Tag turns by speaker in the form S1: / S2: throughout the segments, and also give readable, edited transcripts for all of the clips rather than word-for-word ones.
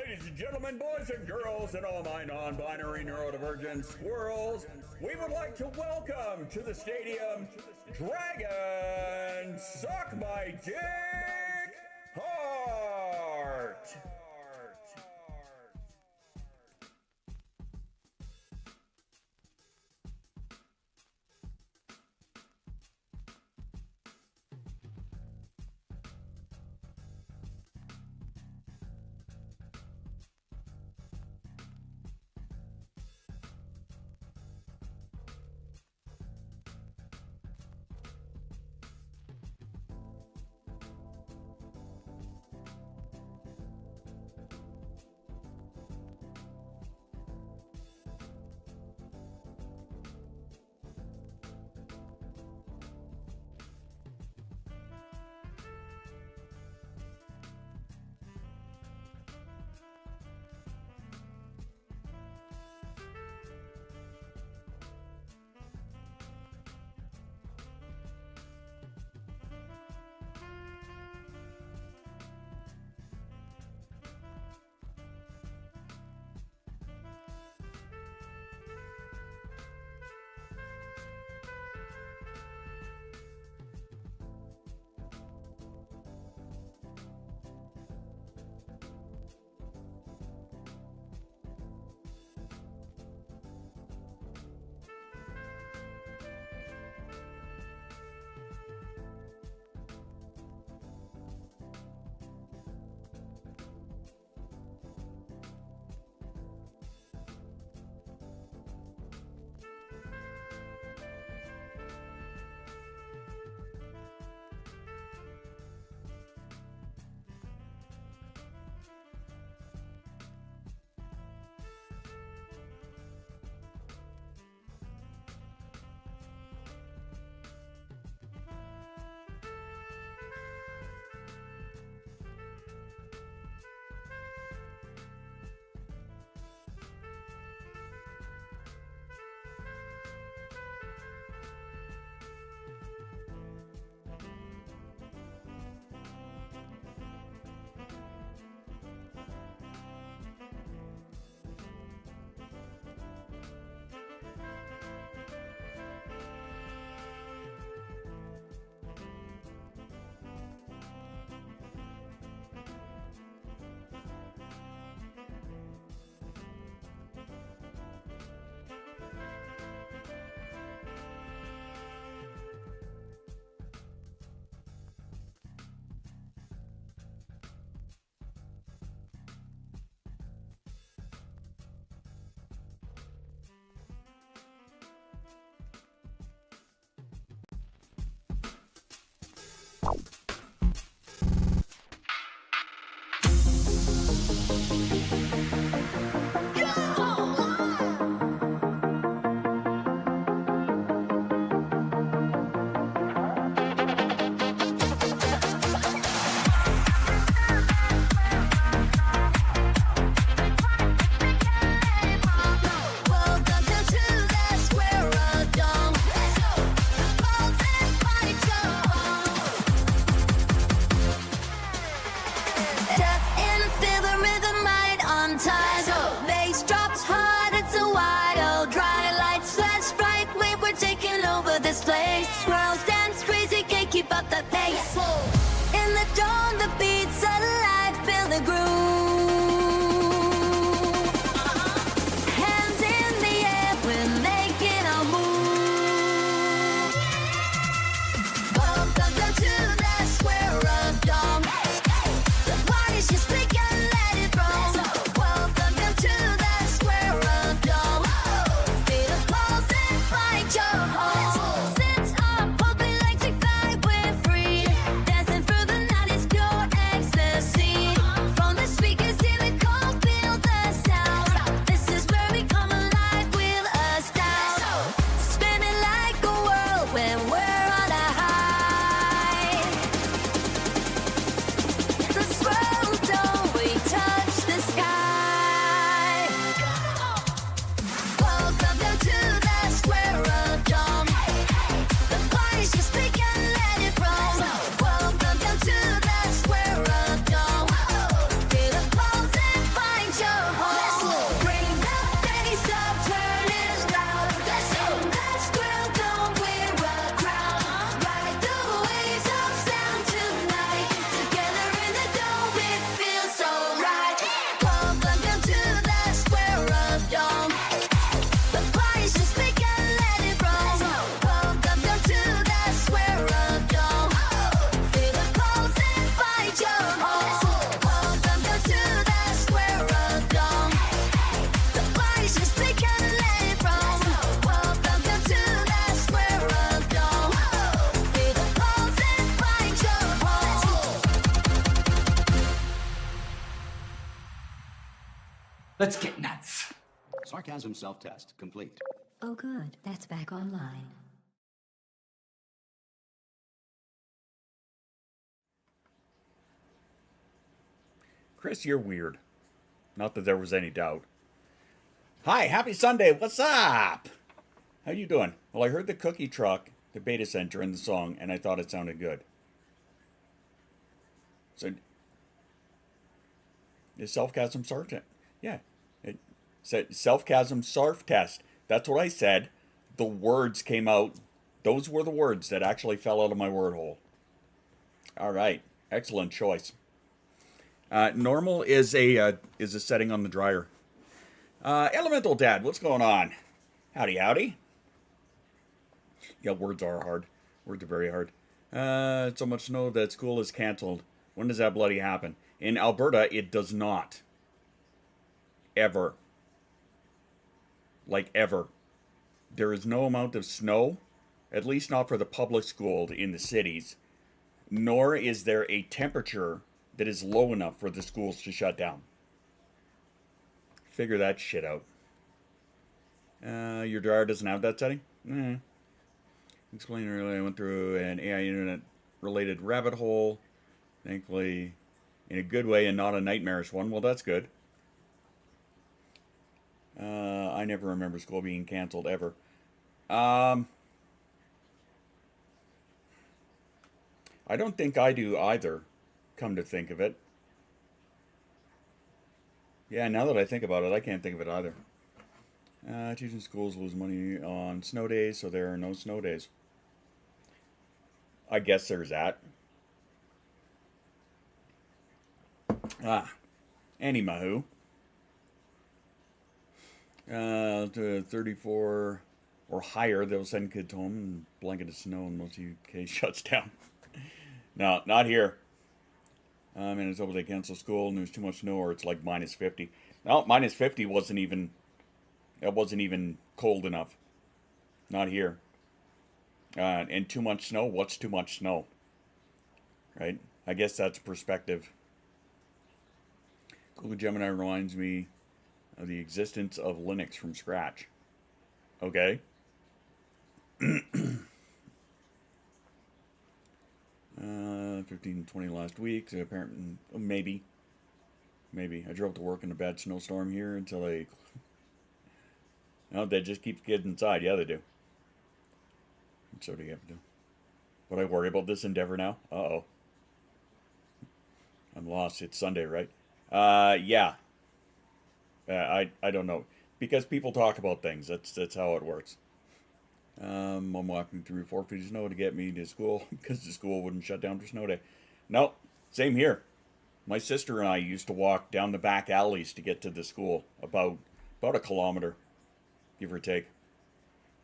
S1: Ladies and gentlemen, boys and girls, and all my non-binary neurodivergent squirrels, we would like to welcome to the stadium Dragon Suck My Dick Heart.
S2: Let's get nuts.
S3: Sarcasm self-test complete.
S4: Oh good, that's back online.
S1: Chris, you're weird. Not that there was any doubt. Hi, happy Sunday, what's up? How you doing? Well, I heard the cookie truck, the beta center in the song, and I thought it sounded good. So, is self-chasm sarf test? Yeah. It said self-chasm sarf test. That's what I said. The words came out. Those were the words that actually fell out of my word hole. All right. Excellent choice. Normal is a setting on the dryer. Elemental Dad, what's going on? Howdy, howdy. Yeah, words are hard. Words are very hard. So much snow that school is canceled. When does that bloody happen? In Alberta, it does not. Ever. Like ever. There is no amount of snow, at least not for the public school in the cities, nor is there a temperature that is low enough for the schools to shut down. Figure that shit out. Your dryer doesn't have that setting? Explained earlier, I went through an AI internet-related rabbit hole. Thankfully, in a good way and not a nightmarish one. Well, that's good. I never remember school being canceled, ever. I don't think I do either, come to think of it. Yeah, now that I think about it, I can't think of it either. Teaching schools lose money on snow days, so there are no snow days. I guess there's that. Anywho. To 34 or higher, they'll send kids home and blanket of snow and most UK shuts down. No, not here. And it's over they cancel school and there's too much snow or it's like minus 50. No, minus 50 wasn't even cold enough. Not here. And too much snow, what's too much snow? Right? I guess that's perspective. Google Gemini reminds me of the existence of Linux from scratch. Okay. 15, 20 last week. So apparently, maybe. I drove to work in a bad snowstorm here until they... No, they just keep kids inside. Yeah, they do. So do you have to do? But I worry about this endeavor now? Uh-oh. I'm lost. It's Sunday, right? Yeah. I don't know. Because people talk about things. That's how it works. I'm walking through 4 feet of snow to get me to school because the school wouldn't shut down for snow day. No, same here. My sister and I used to walk down the back alleys to get to the school, about a kilometer, give or take.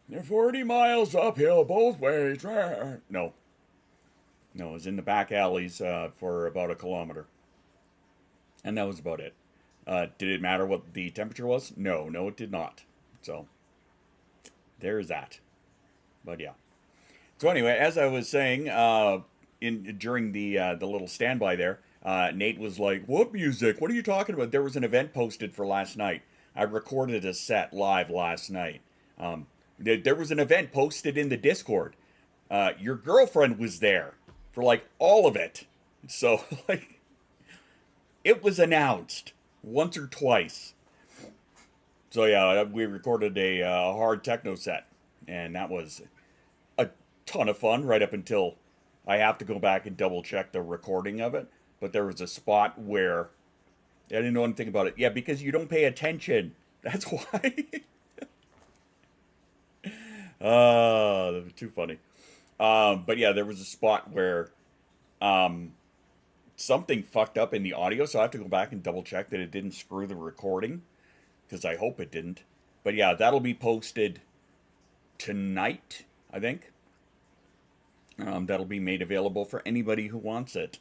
S1: They're 40 miles uphill both ways. No, it was in the back alleys for about a kilometer, and that was about it. Did it matter what the temperature was? No, it did not. So there's that. But yeah. So anyway, as I was saying, during the little standby there, Nate was like, "What music? What are you talking about?" There was an event posted for last night. I recorded a set live last night. There was an event posted in the Discord. Your girlfriend was there for like all of it. So like, it was announced once or twice. So yeah, we recorded a hard techno set, and that was a ton of fun right up until I have to go back and double check the recording of it. But there was a spot where I didn't know anything about it. Yeah, because you don't pay attention. That's why. That was too funny. But yeah, there was a spot where something fucked up in the audio, so I have to go back and double check that it didn't screw the recording, because I hope it didn't. But yeah, that'll be posted tonight, I think. That'll be made available for anybody who wants it.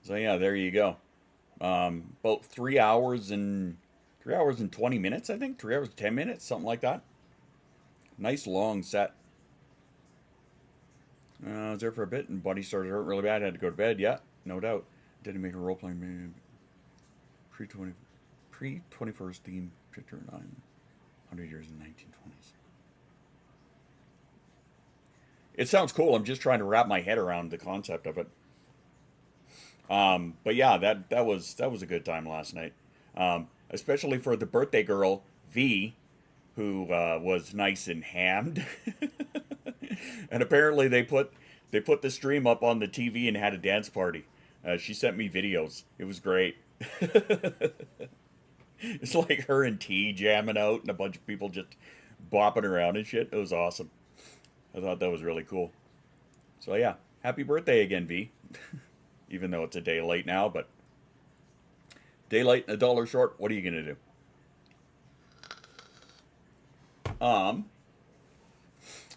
S1: So yeah, there you go. About 3 hours and 20 minutes, I think. 3 hours and 10 minutes, something like that. Nice long set. I was there for a bit and body started hurt really bad. I had to go to bed. Yeah, no doubt. Didn't make a role playing Pre-21st theme picture 900 years in the 1920s. It sounds cool. I'm just trying to wrap my head around the concept of it. But yeah, that was a good time last night. Especially for the birthday girl V, who was nice and hammed. And apparently they put the stream up on the TV and had a dance party. She sent me videos. It was great. It's like her and T jamming out and a bunch of people just bopping around and shit. It was awesome. I thought that was really cool. So yeah, happy birthday again, V. Even though it's a day late now, but day late and $1 short, what are you gonna do?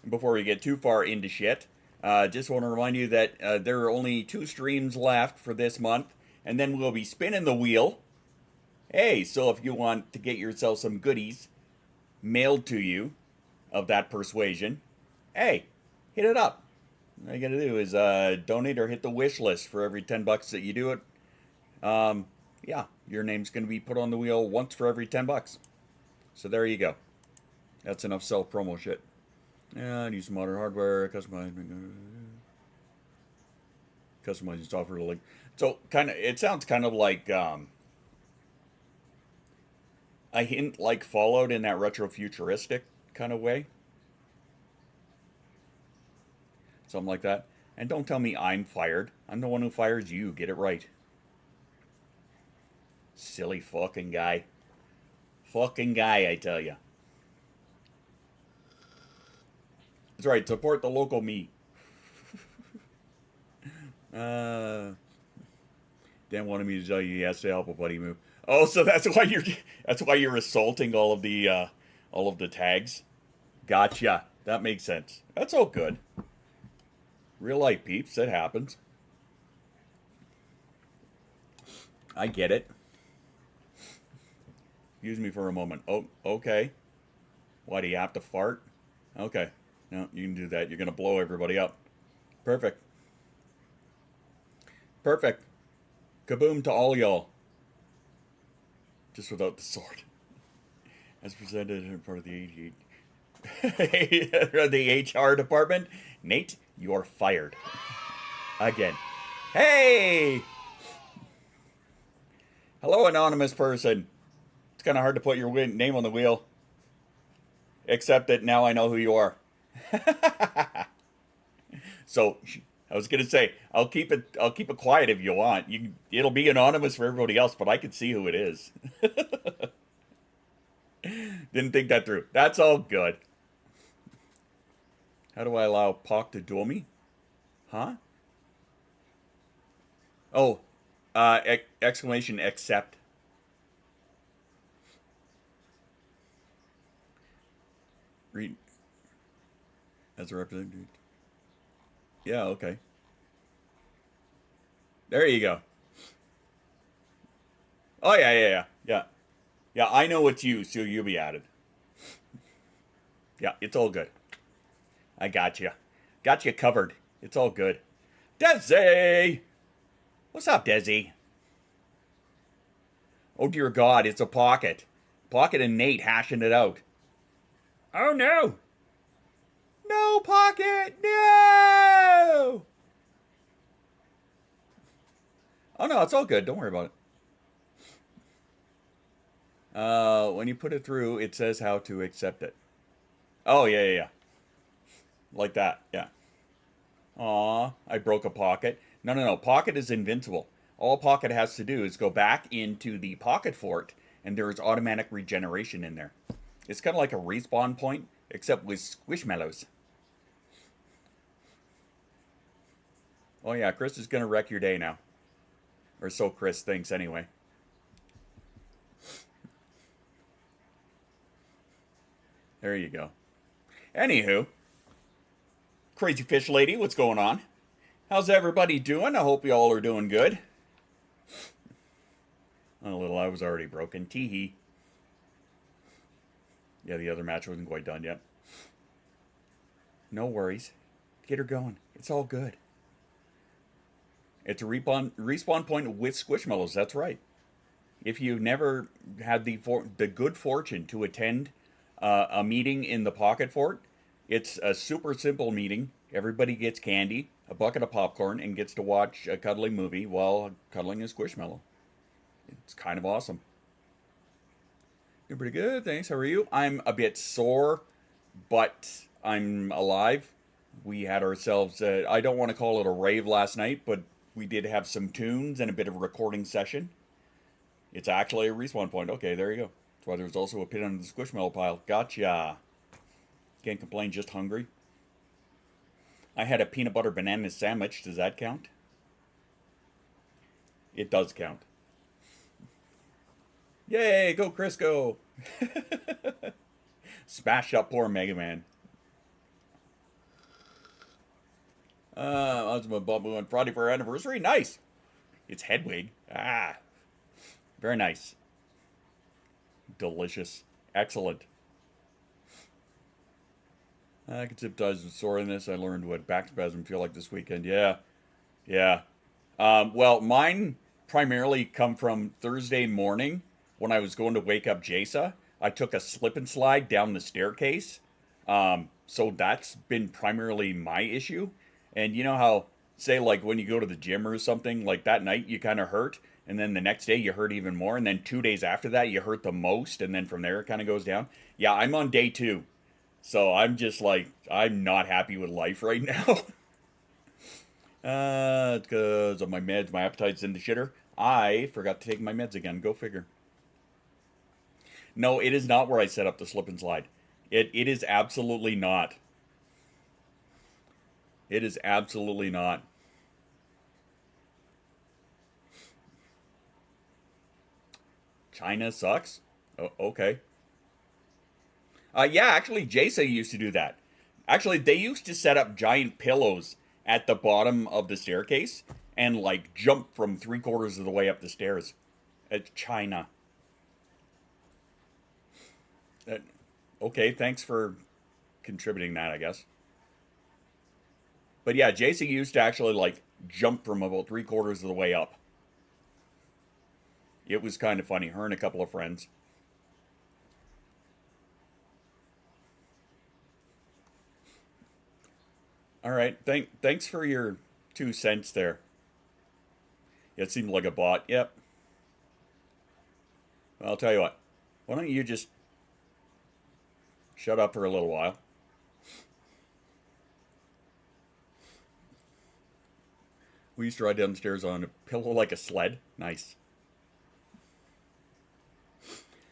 S1: Before we get too far into shit, just want to remind you that there are only 2 streams left for this month, and then we'll be spinning the wheel. Hey, so if you want to get yourself some goodies mailed to you of that persuasion, hey, hit it up. All you gotta do is donate or hit the wish list for every $10 that you do it. Yeah, your name's gonna be put on the wheel once for every $10. So there you go. That's enough self-promo shit. Yeah, use some modern hardware, customizing software to link. So it sounds kind of like a hint like Fallout in that retro-futuristic kind of way. Something like that. And don't tell me I'm fired. I'm the one who fires you. Get it right. Silly fucking guy. Fucking guy, I tell ya. That's right. Support the local me. Dan wanted me to tell you he has to help a buddy move. Oh, so that's why you're assaulting all of the tags. Gotcha. That makes sense. That's all good. Real life peeps, that happens. I get it. Excuse me for a moment. Oh, okay. Why, do you have to fart? Okay. No, you can do that. You're going to blow everybody up. Perfect. Perfect. Kaboom to all y'all. Just without the sword. As presented in part of the ADHD. The HR department. Nate, you're fired. Again. Hey! Hello, anonymous person. It's kind of hard to put your name on the wheel. Except that now I know who you are. So, I was gonna say, I'll keep it quiet if you want. It'll be anonymous for everybody else, but I can see who it is. Didn't think that through. That's all good. How do I allow Pock to duel me? Huh? Oh, exclamation accept. Read as a representative. Yeah, okay. There you go. Oh, yeah. Yeah, I know it's you, so you'll be added. Yeah, it's all good. I got you. Got you covered. It's all good. Desi! What's up, Desi? Oh, dear God, it's a Pocket. Pocket and Nate hashing it out. Oh, no! No, Pocket! No! Oh, no, it's all good. Don't worry about it. When you put it through, it says how to accept it. Oh, yeah. Like that, yeah. Aw, I broke a Pocket. No. Pocket is invincible. All Pocket has to do is go back into the Pocket Fort, and there is automatic regeneration in there. It's kind of like a respawn point, except with squishmallows. Oh yeah, Chris is going to wreck your day now. Or so Chris thinks anyway. There you go. Anywho, Crazy Fish Lady, what's going on? How's everybody doing? I hope you all are doing good. A little, I was already broken. Tee-hee. Yeah, the other match wasn't quite done yet. No worries. Get her going. It's all good. It's a respawn point with Squishmallows. That's right. if you never had the good fortune to attend a meeting in the Pocket Fort, it's a super simple meeting. Everybody gets candy, a bucket of popcorn, and gets to watch a cuddling movie while cuddling a squishmallow. It's kind of awesome. You're pretty good, thanks. How are you? I'm a bit sore, but I'm alive. We had ourselves, I don't want to call it a rave last night, but we did have some tunes and a bit of a recording session. It's actually a respawn point. Okay, there you go. That's why there's also a pin under the squishmallow pile. Gotcha. Can't complain, just hungry. I had a peanut butter banana sandwich. Does that count? It does count. Yay, go Chris, go. Smash up poor Mega Man. I was with Bubba on Friday for our anniversary. Nice. It's Hedwig. Ah. Very nice. Delicious. Excellent. I can sympathize with soreness. I learned what back spasm feel like this weekend. Yeah. Yeah. Well, mine primarily come from Thursday morning when I was going to wake up Jasa. I took a slip and slide down the staircase. So that's been primarily my issue. And you know how, say, like when you go to the gym or something, like that night you kind of hurt, and then the next day you hurt even more, and then 2 days after that you hurt the most, and then from there it kind of goes down. Yeah, I'm on day 2. So I'm just like, I'm not happy with life right now. It's because of my meds, my appetite's in the shitter. I forgot to take my meds again. Go figure. No, it is not where I set up the slip and slide. It is absolutely not. It is absolutely not. China sucks? Oh, okay. Yeah, actually, Jasa used to do that. Actually, they used to set up giant pillows at the bottom of the staircase and, like, jump from 3/4 of the way up the stairs. It's China. Okay, thanks for contributing that, I guess. But yeah, JC used to actually, like, jump from about 3/4 of the way up. It was kind of funny. Her and a couple of friends. All right, thanks for your 2 cents there. It seemed like a bot. Yep. Well, I'll tell you what. Why don't you just shut up for a little while? We used to ride downstairs on a pillow like a sled. Nice.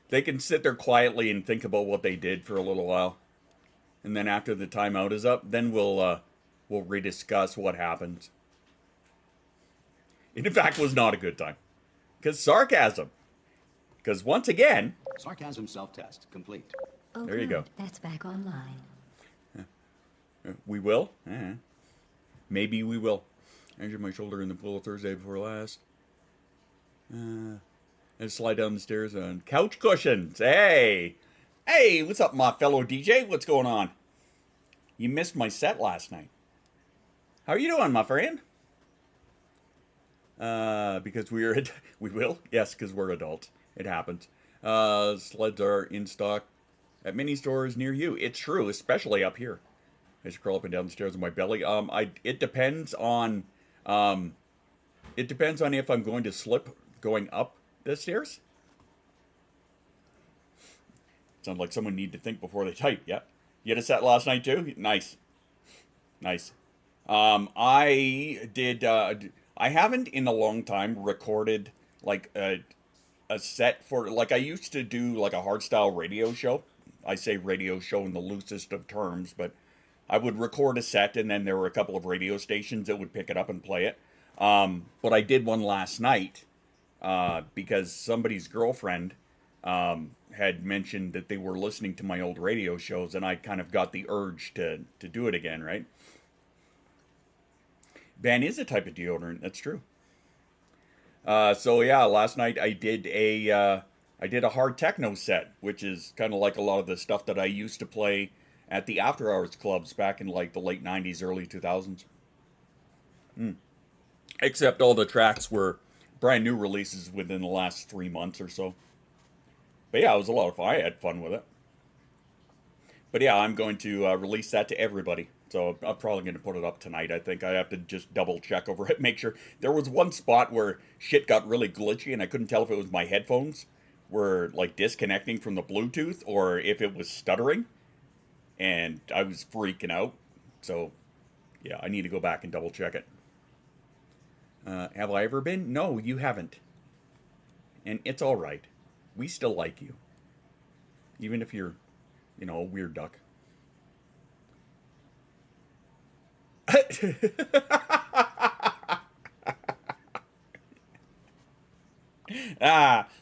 S1: They can sit there quietly and think about what they did for a little while. And then after the timeout is up, then we'll rediscuss what happened. It in fact was not a good time. Because sarcasm. Because once again...
S3: Sarcasm self-test complete.
S4: Oh,
S1: there you go.
S4: That's back online.
S1: We will? Maybe we will. I injured my shoulder in the pool Thursday before last. And slide down the stairs on couch cushions. Hey! Hey, what's up, my fellow DJ? What's going on? You missed my set last night. How are you doing, my friend? Because we will? Yes, because we're adults. It happens. Sleds are in stock at many stores near you. It's true, especially up here. I just crawl up and down the stairs with my belly. It depends on if I'm going to slip going up the stairs. Sounds like someone need to think before they type. Yeah. You had a set last night too? Nice. Nice. I did, I haven't in a long time recorded like a set for, like I used to do like a hardstyle radio show. I say radio show in the loosest of terms, but I would record a set and then there were a couple of radio stations that would pick it up and play it. But I did one last night, because somebody's girlfriend, had mentioned that they were listening to my old radio shows, and I kind of got the urge to do it again, right? Ban is a type of deodorant, that's true. So yeah, last night I did a hard techno set, which is kind of like a lot of the stuff that I used to play at the after hours clubs back in like the late 90s, early 2000s. Except all the tracks were brand new releases within the last 3 months or so. But yeah, it was a lot of fun. I had fun with it. But yeah, I'm going to release that to everybody. So I'm probably going to put it up tonight, I think. I have to just double check over it, make sure. There was one spot where shit got really glitchy and I couldn't tell if it was my headphones were like disconnecting from the Bluetooth or if it was stuttering. And I was freaking out. So yeah, I need to go back and double check it. Have I ever been? No, you haven't. And it's all right. We still like you. Even if you're, you know, a weird duck.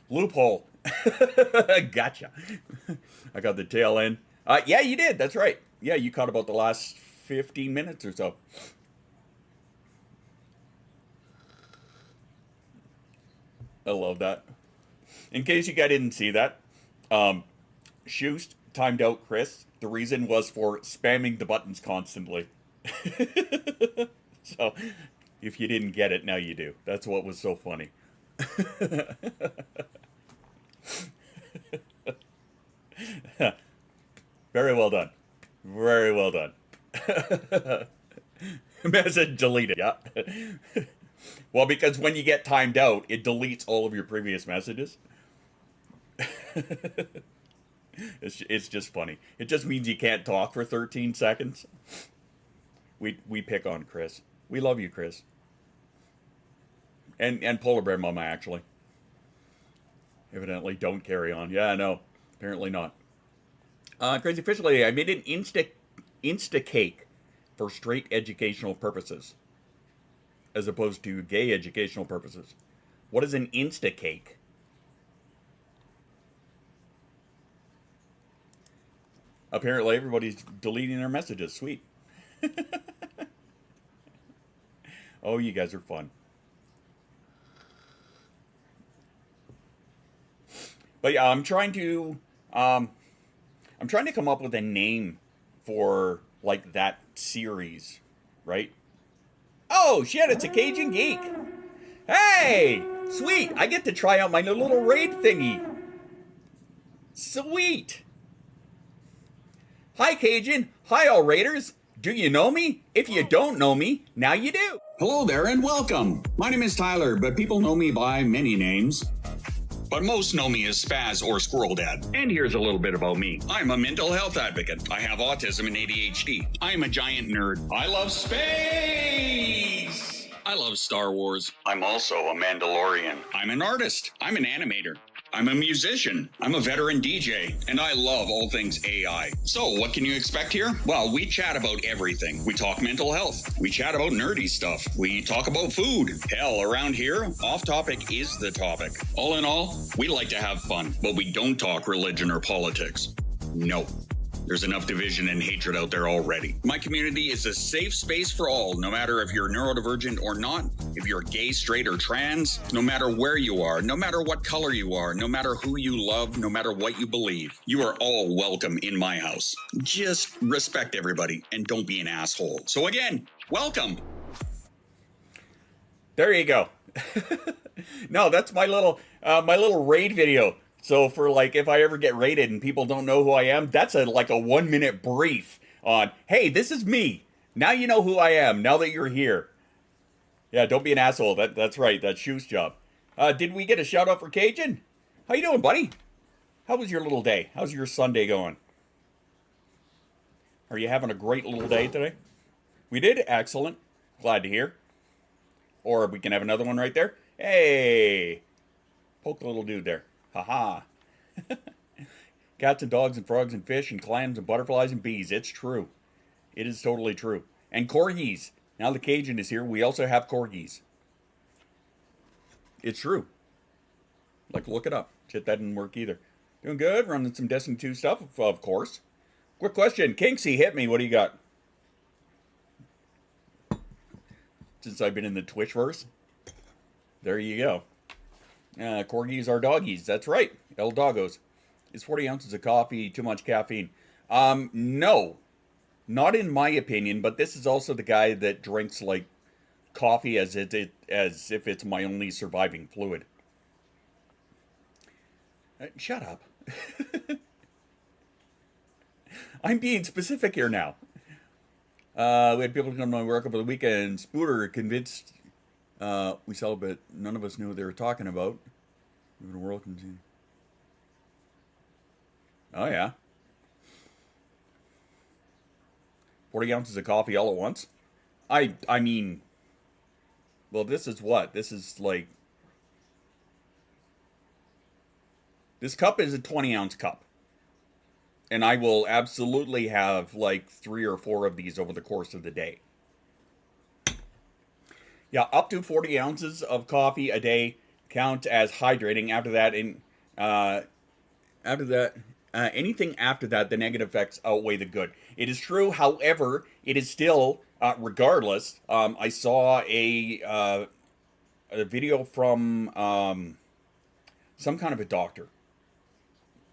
S1: Loophole. Gotcha. I got the tail end. Yeah, you did. That's right. Yeah, you caught about the last 15 minutes or so. I love that. In case you guys didn't see that, Shoost timed out Chris. The reason was for spamming the buttons constantly. So, if you didn't get it, now you do. That's what was so funny. Very well done. Very well done. Message deleted. Yeah. Well, because when you get timed out, it deletes all of your previous messages. It's just funny. It just means you can't talk for 13 seconds. We pick on Chris. We love you, Chris. And Polar Bear Mama, actually. Evidently don't carry on. Yeah, no. Apparently not. Crazy Fish Lady, I made an Insta cake for straight educational purposes. As opposed to gay educational purposes. What is an Insta cake? Apparently everybody's deleting their messages. Sweet. Oh, you guys are fun. But yeah, I'm trying to come up with a name for like that series, right? Oh shit, it's a Cajun Geek. Hey, sweet. I get to try out my new little raid thingy. Sweet. Hi, Cajun. Hi, all raiders. Do you know me? If you don't know me, now you do.
S3: Hello there and welcome. My name is Tyler, but people know me by many names. But most know me as Spaz or Squirrel Dad.
S1: And here's a little bit about me.
S3: I'm a mental health advocate. I have autism and ADHD. I am a giant nerd. I love space. I love Star Wars.
S1: I'm also a Mandalorian.
S3: I'm an artist. I'm an animator. I'm a musician. I'm a veteran DJ. And I love all things AI. So what can you expect here? Well, we chat about everything. We talk mental health. We chat about nerdy stuff. We talk about food. Hell, around here, off topic is the topic. All in all, we like to have fun, but we don't talk religion or politics. No. There's enough division and hatred out there already. My community is a safe space for all, no matter if you're neurodivergent or not, if you're gay, straight, or trans, no matter where you are, no matter what color you are, no matter who you love, no matter what you believe. You are all welcome in my house. Just respect everybody and don't be an asshole. So again, welcome.
S1: There you go. No, that's my little raid video. So for like, if I ever get raided and people don't know who I am, that's like a 1 minute brief on, hey, this is me. Now you know who I am, now that you're here. Yeah, don't be an asshole. That's right, that's Shoe's job. Did we get a shout out for Cajun? How you doing, buddy? How was your little day? How's your Sunday going? Are you having a great little day today? We did? Excellent. Glad to hear. Or we can have another one right there. Hey! Poke the little dude there. Haha. Cats and dogs and frogs and fish and clams and butterflies and bees. It's true. It is totally true. And corgis. Now the Cajun is here, we also have corgis. It's true. Like, look it up. Shit, that didn't work either. Doing good. Running some Destiny 2 stuff, of course. Quick question. Kinksy, hit me. What do you got? Since I've been in the Twitchverse. There you go. Corgis are doggies. That's right. El Doggos. Is 40 ounces of coffee too much caffeine? No. Not in my opinion, but this is also the guy that drinks, like, coffee as if it's my only surviving fluid. Shut up. I'm being specific here now. We had people come to my work over the weekend. Spooter convinced we saw, but none of us knew what they were talking about. The world can. Oh yeah. 40 ounces of coffee all at once? I mean, well, this is what? This is like, this cup is a 20-ounce cup. And I will absolutely have like 3 or 4 of these over the course of the day. Yeah, up to 40 ounces of coffee a day count as hydrating. Anything after that, the negative effects outweigh the good. It is true, however, it is still, regardless, I saw a video from some kind of a doctor.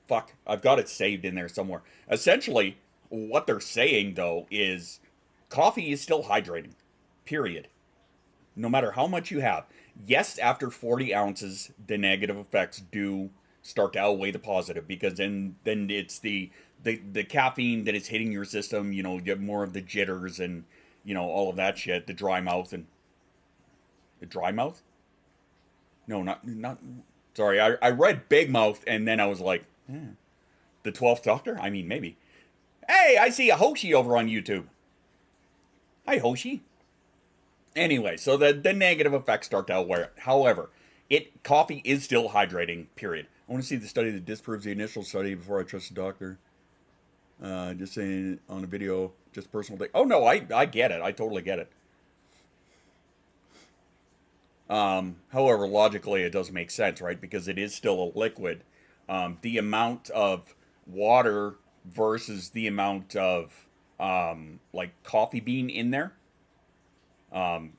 S1: Fuck, I've got it saved in there somewhere. Essentially, what they're saying, though, is coffee is still hydrating. Period. No matter how much you have. Yes, after 40 ounces, the negative effects do start to outweigh the positive, because then it's the caffeine that is hitting your system. You know, you have more of the jitters and, you know, all of that shit. The dry mouth and... The dry mouth? No, not... Sorry, I read big mouth, and then I was like... The 12th Doctor? I mean, maybe. Hey, I see a Hoshi over on YouTube. Hi, Hoshi. Anyway, so the negative effects start to outweigh. However, coffee is still hydrating, period. I want to see the study that disproves the initial study before I trust the doctor. Just saying on a video, just personal thing. Oh, no, I get it. I totally get it. However, logically, it does make sense, right? Because it is still a liquid. The amount of water versus the amount of like coffee bean in there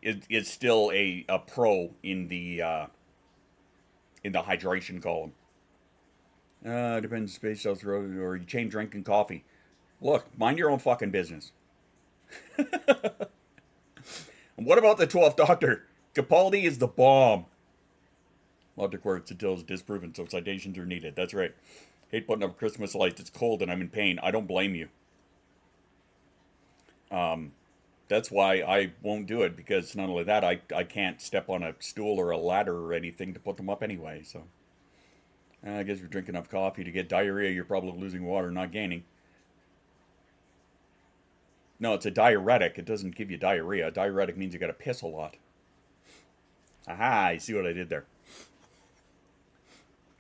S1: is still a pro in the hydration column. Depends space south road or you chain drinking coffee. Look, mind your own fucking business. What about the 12th Doctor? Capaldi is the bomb. Logic works until it's disproven, so citations are needed. That's right. Hate putting up Christmas lights. It's cold and I'm in pain. I don't blame you. That's why I won't do it, because not only that, I can't step on a stool or a ladder or anything to put them up anyway, so. I guess if you're drinking enough coffee to get diarrhea, you're probably losing water, not gaining. No, it's a diuretic. It doesn't give you diarrhea. A diuretic means you gotta piss a lot. Aha, you see what I did there.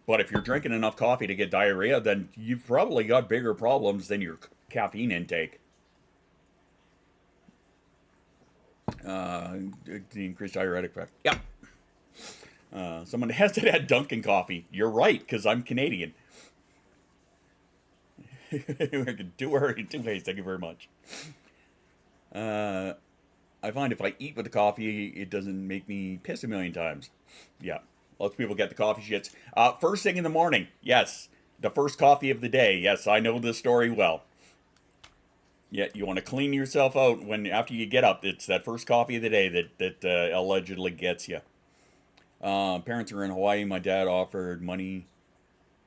S1: But if you're drinking enough coffee to get diarrhea, then you've probably got bigger problems than your caffeine intake. The increased diuretic effect. Yeah. Someone has to add Dunkin' coffee. You're right, because I'm Canadian. Two ways. Thank you very much. I find if I eat with the coffee, it doesn't make me piss a million times. Yeah. Lots of people get the coffee shits. First thing in the morning. Yes. The first coffee of the day. Yes, I know this story well. Yeah, you want to clean yourself out after you get up. It's that first coffee of the day that allegedly gets you. Parents are in Hawaii. My dad offered money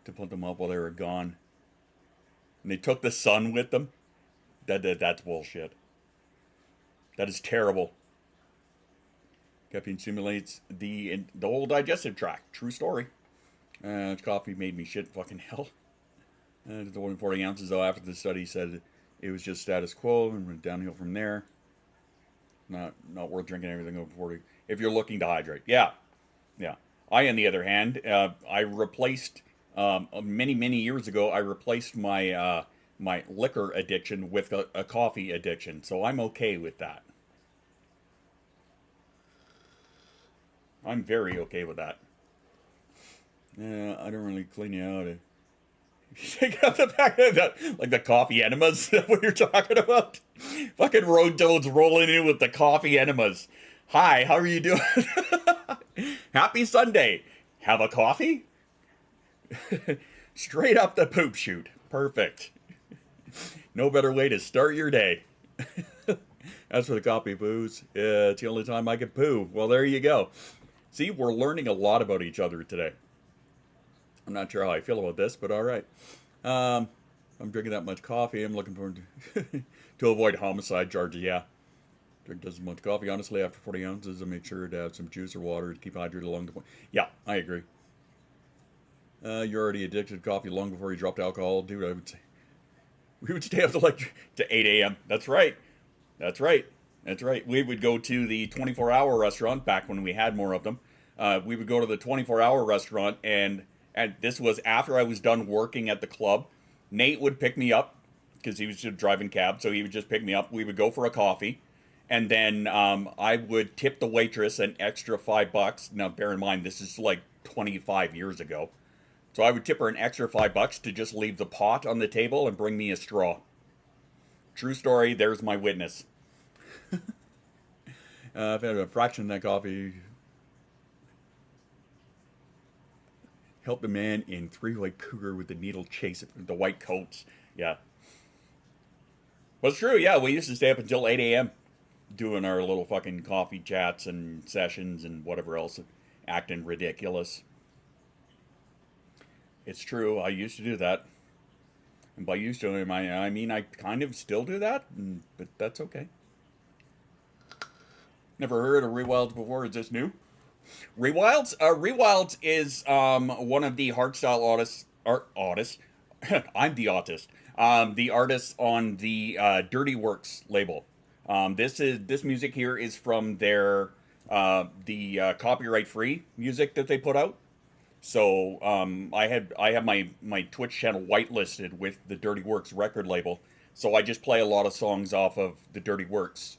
S1: to put them up while they were gone. And they took the son with them. That's bullshit. That is terrible. Caffeine stimulates the whole digestive tract. True story. Coffee made me shit fucking hell. The 40 ounces, though, after the study said it was just status quo and went downhill from there. Not worth drinking everything over 40. If you're looking to hydrate. Yeah. I, on the other hand, I replaced, many years ago, I replaced my my liquor addiction with a coffee addiction. So I'm okay with that. I'm very okay with that. Yeah, I don't really clean you out. Take out the back of like the coffee enemas. Is that what you're talking about? Fucking road toads rolling in with the coffee enemas. Hi, how are you doing? Happy Sunday. Have a coffee? Straight up the poop chute. Perfect. No better way to start your day. As for the coffee poos, it's the only time I can poo. Well, there you go. See, we're learning a lot about each other today. I'm not sure how I feel about this, but all right. I'm drinking that much coffee. I'm looking forward to avoid homicide charges. Yeah, drink as much coffee. Honestly, after 40 ounces, I make sure to have some juice or water to keep hydrated along the way. Yeah, I agree. You're already addicted to coffee long before you dropped alcohol, dude. I would say we would stay up to like to 8 a.m. That's right. That's right. That's right. We would go to the 24-hour restaurant back when we had more of them. We would go to the 24-hour restaurant, and this was after I was done working at the club. Nate would pick me up because he was just driving cab, so he would just pick me up. We would go for a coffee, and then I would tip the waitress an extra $5. Now, bear in mind, this is like 25 years ago. So I would tip her an extra $5 to just leave the pot on the table and bring me a straw. True story, there's my witness. I've had a fraction of that coffee. Help the man in three-way cougar with the needle chase the white coats. Yeah. Well, it's true, yeah. We used to stay up until 8 a.m. doing our little fucking coffee chats and sessions and whatever else, acting ridiculous. It's true, I used to do that. And by used to, I mean I kind of still do that, but that's okay. Never heard of Rewilds before. Is this new? Rewilds? Rewilds is one of the hardstyle artists. I'm the autist. The artists on the Dirty Works label. This music here is from their the copyright free music that they put out. So I have my Twitch channel whitelisted with the Dirty Works record label. So I just play a lot of songs off of the Dirty Works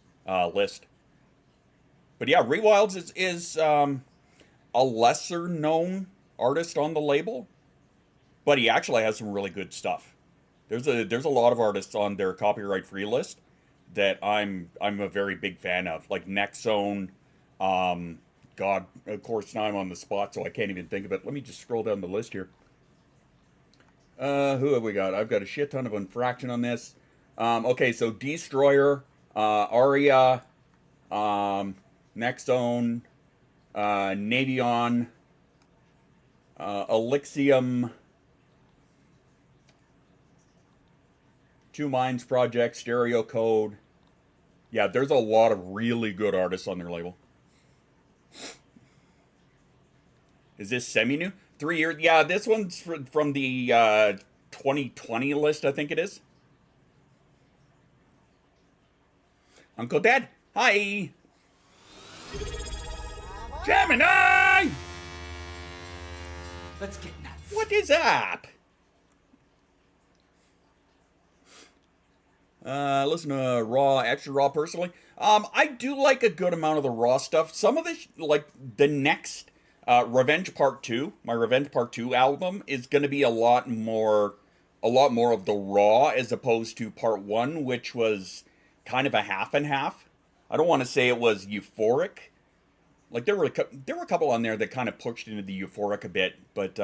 S1: list. But yeah, Rewilds is a lesser known artist on the label, but he actually has some really good stuff. There's a lot of artists on their copyright free list that I'm a very big fan of, like Next Zone. God, of course now I'm on the spot, so I can't even think of it. Let me just scroll down the list here. Who have we got? I've got a shit ton of infraction on this. Okay, so Destroyer, Aria, Next Zone, Navion, Elixium, Two Minds Project, Stereo Code. Yeah, there's a lot of really good artists on their label. Is this semi-new? 3 years? Yeah, this one's from the 2020 list, I think it is. Uncle Dad, hi! Gemini!
S2: Let's get nuts.
S1: What is up? Listen to Raw, Extra Raw personally. I do like a good amount of the Raw stuff. Some of the, like the next Revenge Part 2, my Revenge Part 2 album is going to be a lot more of the Raw as opposed to Part 1, which was kind of a half and half. I don't want to say it was euphoric. Like there were a couple on there that kind of pushed into the euphoric a bit, but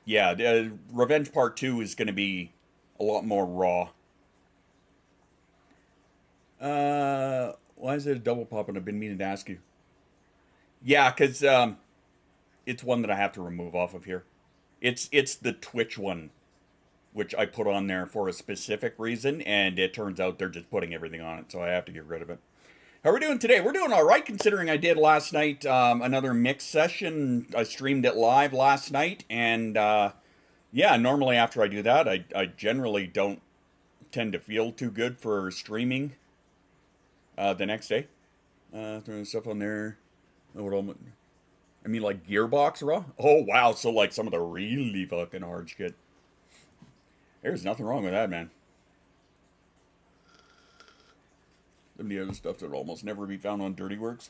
S1: yeah, Revenge Part 2 is going to be a lot more raw. Why is it a double pop? And I've been meaning to ask you. Yeah, because it's one that I have to remove off of here. It's the Twitch one, which I put on there for a specific reason, and it turns out they're just putting everything on it, so I have to get rid of it. How are we doing today? We're doing all right, considering I did last night another mix session. I streamed it live last night, and yeah, normally after I do that, I generally don't tend to feel too good for streaming the next day. Throwing stuff on there. I mean, like Gearbox Raw? Oh, wow, so like some of the really fucking hard shit. There's nothing wrong with that, man. And the other stuff that will almost never be found on Dirty Works.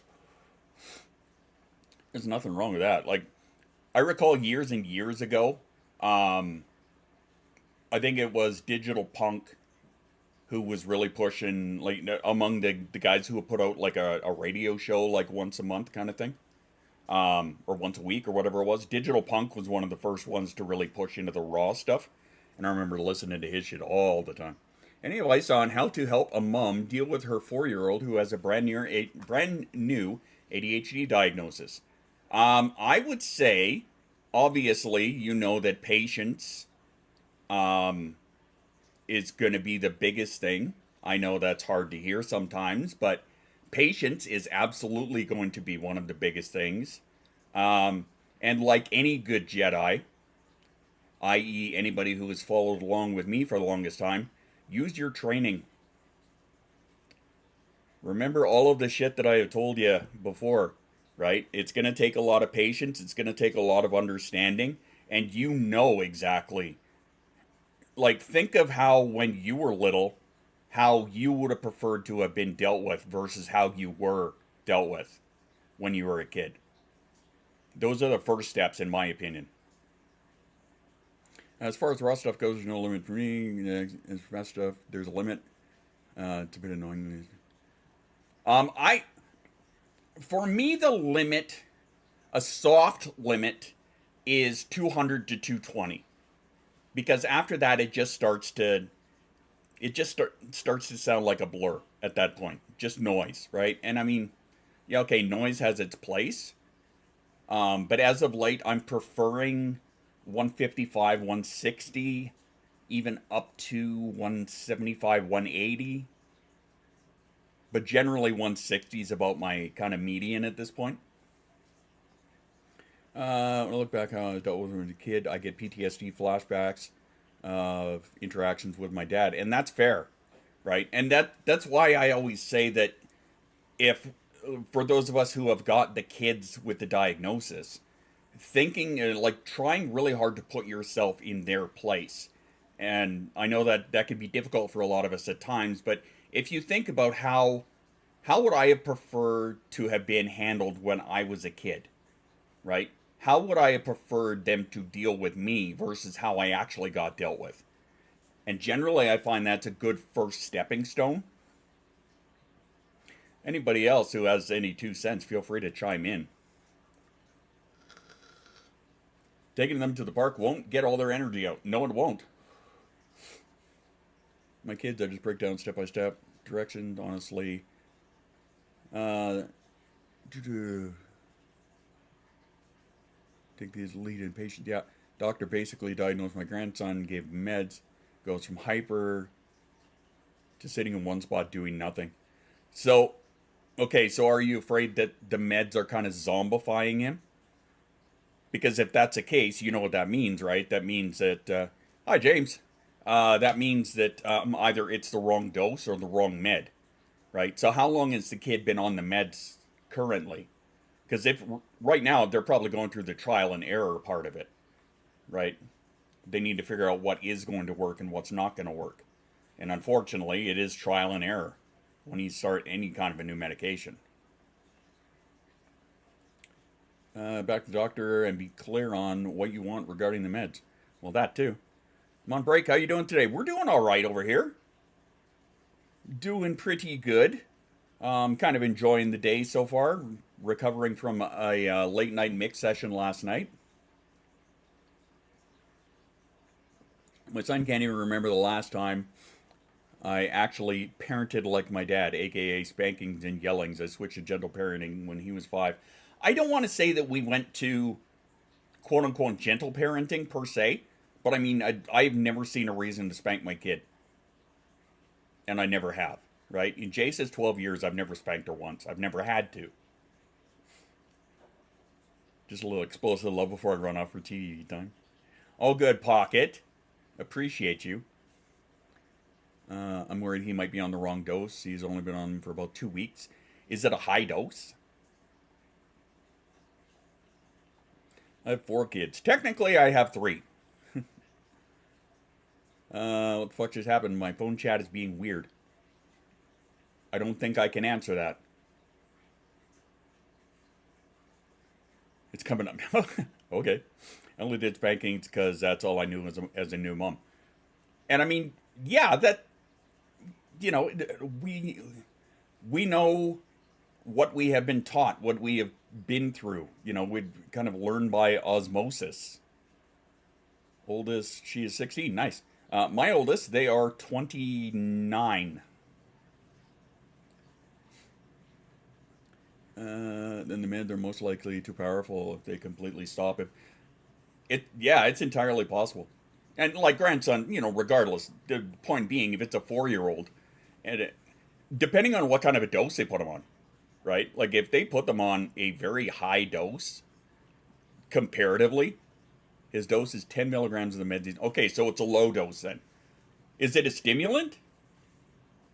S1: There's nothing wrong with that. Like, I recall years and years ago, I think it was Digital Punk who was really pushing, like, among the guys who would put out, like, a radio show, like, once a month kind of thing. Or once a week, or whatever it was. Digital Punk was one of the first ones to really push into the raw stuff. And I remember listening to his shit all the time. Any advice on how to help a mom deal with her 4-year-old who has a brand new ADHD diagnosis? I would say, obviously, you know that patience is going to be the biggest thing. I know that's hard to hear sometimes, but patience is absolutely going to be one of the biggest things. And like any good Jedi, i.e., anybody who has followed along with me for the longest time, use your training. Remember all of the shit that I have told you before, right? It's going to take a lot of patience. It's going to take a lot of understanding. And you know exactly. Like, think of how when you were little, how you would have preferred to have been dealt with versus how you were dealt with when you were a kid. Those are the first steps, in my opinion. As far as raw stuff goes, there's no limit for me. As for raw stuff, there's a limit. It's a bit annoying. For me, the limit, a soft limit, is 200 to 220, because after that, it just starts to sound like a blur at that point, just noise, right? And I mean, yeah, okay, noise has its place, but as of late, I'm preferring 155, 160, even up to 175, 180. But generally 160 is about my kind of median at this point. When I look back how I dealt with when I was a kid, I get PTSD flashbacks of interactions with my dad. And that's fair, right? And that's why I always say that if, for those of us who have got the kids with the diagnosis, thinking, like trying really hard to put yourself in their place. And I know that that can be difficult for a lot of us at times, but if you think about how would I have preferred to have been handled when I was a kid, right? How would I have preferred them to deal with me versus how I actually got dealt with? And generally, I find that's a good first stepping stone. Anybody else who has any 2 cents, feel free to chime in. Taking them to the park won't get all their energy out. No, it won't. My kids, I just break down step-by-step directions, honestly. Take these lead in patient. Yeah, doctor basically diagnosed my grandson, gave meds, goes from hyper to sitting in one spot doing nothing. So, okay, so are you afraid that the meds are kind of zombifying him? Because if that's the case, you know what that means, right? That means that, hi, James. That means that either it's the wrong dose or the wrong med, right? So how long has the kid been on the meds currently? Because if right now they're probably going through the trial and error part of it, right? They need to figure out what is going to work and what's not going to work. And unfortunately, it is trial and error when you start any kind of a new medication. Back to the doctor and be clear on what you want regarding the meds. Well, that too. I'm on break. How you doing today? We're doing all right over here. Doing pretty good. Kind of enjoying the day so far. Recovering from a late night mix session last night. My son can't even remember the last time I actually parented like my dad, aka spankings and yellings. I switched to gentle parenting when he was 5. I don't want to say that we went to quote-unquote gentle parenting per se, but I mean, I've never seen a reason to spank my kid. And I never have, right? In Jace's 12 years, I've never spanked her once. I've never had to. Just a little explosive love before I run off for TV time. All good, Pocket. Appreciate you. I'm worried he might be on the wrong dose. He's only been on for about 2 weeks. Is it a high dose? I have 4 kids. Technically, I have 3. What the fuck just happened? My phone chat is being weird. I don't think I can answer that. It's coming up. Okay. I only did spankings because that's all I knew as a new mom. And I mean, yeah, that, you know, we know what we have been taught, what we have been through. You know, we'd kind of learn by osmosis. Oldest, she is 16. Nice. My oldest, they are 29. Then the meds are most likely too powerful if they completely stop it. Yeah, it's entirely possible. And like grandson, regardless, the point being, if it's a 4-year-old, and depending on what kind of a dose they put them on, right? Like if they put them on a very high dose, comparatively, his dose is 10 milligrams of the meds. Okay, so it's a low dose then. Is it a stimulant?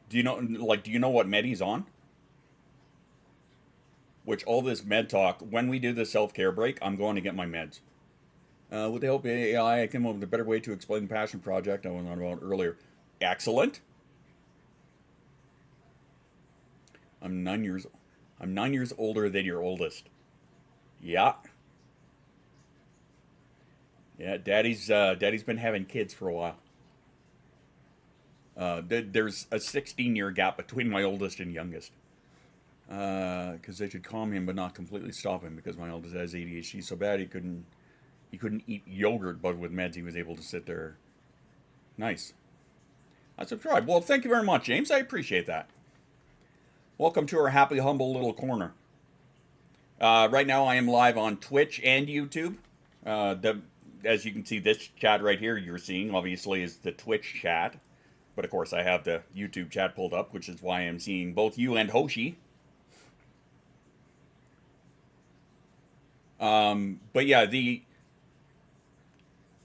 S1: Do you know what med he's on? Which all this med talk, when we do the self-care break, I'm going to get my meds. With the help of AI, I came up with a better way to explain the passion project I went on about earlier. Excellent. I'm 9 years older than your oldest. Yeah. Yeah, Daddy's been having kids for a while. There's a 16-year gap between my oldest and youngest. Because they should calm him but not completely stop him, because my oldest has ADHD so bad he couldn't eat yogurt, but with meds he was able to sit there. Nice. I subscribe. Well, thank you very much, James. I appreciate that. Welcome to our happy, humble little corner. Right now I am live on Twitch and YouTube. As you can see, this chat right here you're seeing, obviously, is the Twitch chat. But, of course, I have the YouTube chat pulled up, which is why I'm seeing both you and Hoshi. But, yeah, the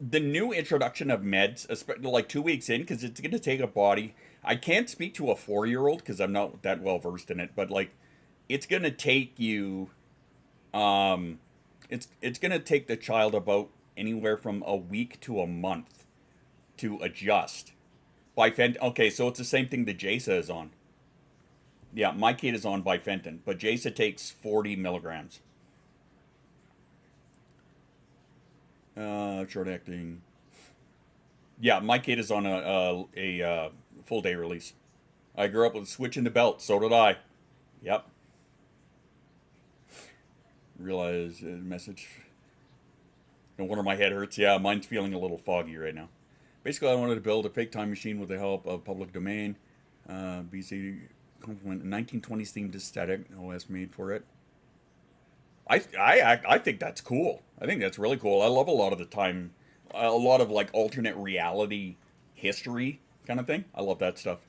S1: new introduction of meds, like 2 weeks in, because it's going to take a body. I can't speak to a 4-year-old because I'm not that well versed in it, but, like, it's going to take you, it's going to take the child about anywhere from a week to a month to adjust. Okay, so it's the same thing that Jasa is on. Yeah, my kid is on bifenton, but Jasa takes 40 milligrams. Short acting. Yeah, my kid is on a full day release. I grew up with switching the belt, so did I. Yep. Realize message. No wonder my head hurts. Yeah, mine's feeling a little foggy right now. Basically, I wanted to build a fake time machine with the help of public domain. BC complement 1920s themed aesthetic. OS made for it. I think that's cool. I think that's really cool. I love a lot of the time, a lot of like alternate reality history kind of thing. I love that stuff.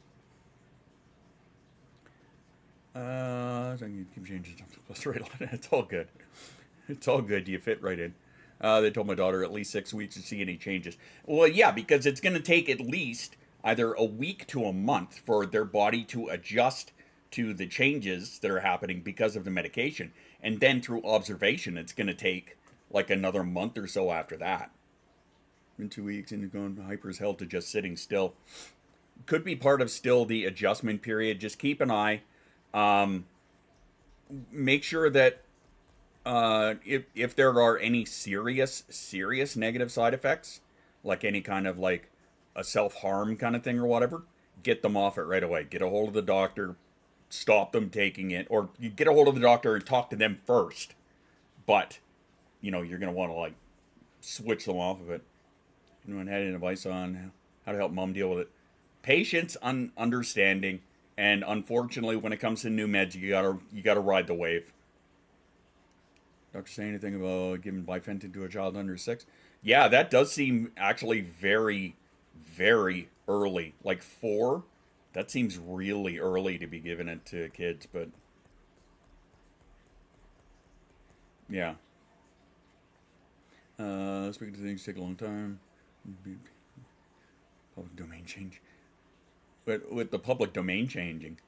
S1: I can keep changing stuff. It's all good. It's all good. You fit right in. They told my daughter at least 6 weeks to see any changes. Well, yeah, because it's going to take at least either a week to a month for their body to adjust to the changes that are happening because of the medication. And then through observation, it's going to take like another month or so after that. In 2 weeks, and you're going hyper as hell to just sitting still. Could be part of still the adjustment period. Just keep an eye. Make sure that if there are any serious negative side effects, like any kind of like a self-harm kind of thing or whatever, get them off it right away. Get a hold of the doctor, stop them taking it, or you get a hold of the doctor and talk to them first. But, you're going to want to like switch them off of it. Anyone had any advice on how to help mom deal with it? Patience, understanding, and unfortunately, when it comes to new meds, you gotta ride the wave. Doctor say anything about giving bifenton to a child under 6? Yeah, that does seem actually very, very early. Like 4, that seems really early to be giving it to kids, but yeah. Speaking to things take a long time. Public domain change. But with the public domain changing,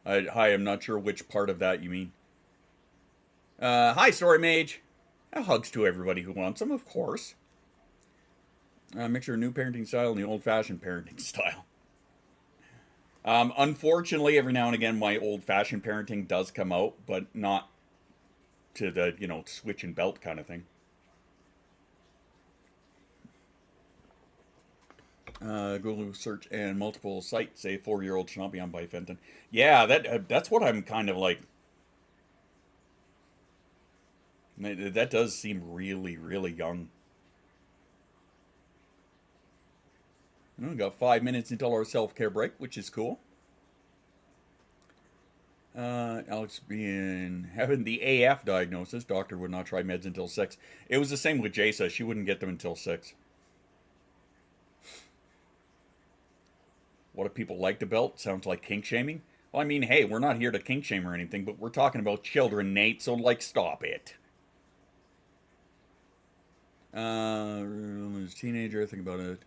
S1: hi, I'm not sure which part of that you mean. Hi, Story Mage. Hugs to everybody who wants them, of course. Mixture of new parenting style and the old-fashioned parenting style. Unfortunately, every now and again, my old-fashioned parenting does come out, but not to the, switch and belt kind of thing. Google search and multiple sites say 4-year-old should not be on bifenton. Yeah, that's what I'm kind of like. That does seem really, really young. We got 5 minutes until our self-care break, which is cool. Alex having the AF diagnosis. Doctor would not try meds until 6. It was the same with Jasa. She wouldn't get them until 6. What do people like to belt? Sounds like kink shaming. Well, I mean, hey, we're not here to kink shame or anything, but we're talking about children, Nate, so, like, stop it. As a teenager, think about it.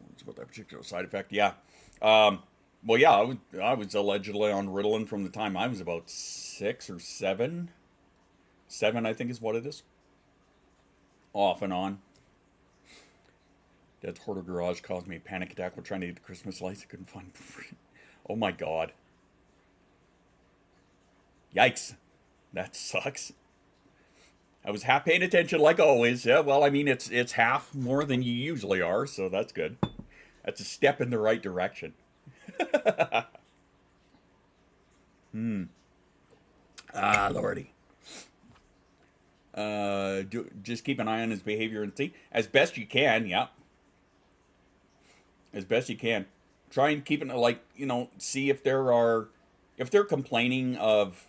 S1: What's about that particular side effect? Yeah. Well, yeah, I was allegedly on Ritalin from the time I was about 6 or 7. 7, I think, is what it is. Off and on. Dad's hoarder garage caused me a panic attack while trying to get the Christmas lights. I couldn't find. Oh my god. Yikes. That sucks. I was half paying attention like always. Yeah, well, I mean, it's half more than you usually are, so that's good. That's a step in the right direction. Ah, lordy. Just keep an eye on his behavior and see. As best you can, yeah. As best you can. Try and keep it, like, see if they're complaining of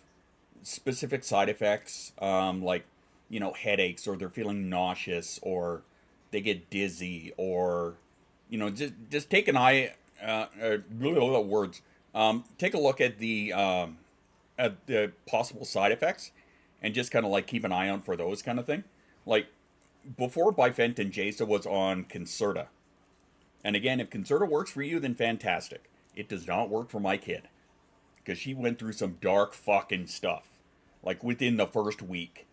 S1: specific side effects, like, headaches, or they're feeling nauseous, or they get dizzy, or, just take an eye, words. Take a look at the possible side effects, and just kind of like keep an eye out for those kind of thing. Like, before Bifentin, Jasa was on Concerta. And again, if Concerta works for you, then fantastic. It does not work for my kid. Because she went through some dark fucking stuff. Like, within the first week.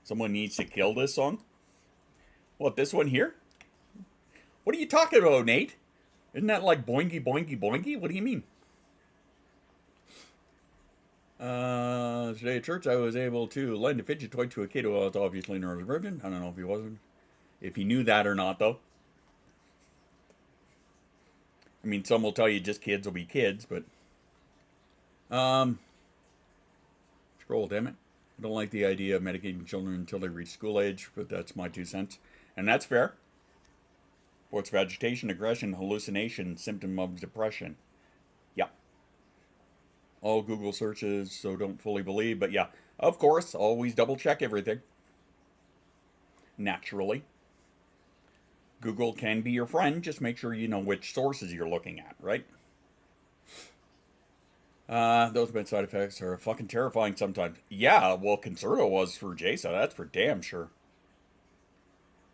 S1: Someone needs to kill this song? What, this one here? What are you talking about, Nate? Isn't that like boingy, boingy, boingy? What do you mean? Today at church, I was able to lend a fidget toy to a kid who was obviously neurodivergent. I don't know if he wasn't. If he knew that or not, though. I mean, some will tell you just kids will be kids, but... Scroll, damn it. I don't like the idea of medicating children until they reach school age, but that's my 2 cents. And that's fair. Reports of agitation, aggression, hallucination, symptom of depression. Yeah. All Google searches, so don't fully believe, but yeah. Of course, always double check everything. Naturally. Google can be your friend, just make sure you know which sources you're looking at, right? Those bad side effects are fucking terrifying sometimes. Yeah, well, Concerta was for Jasa, that's for damn sure.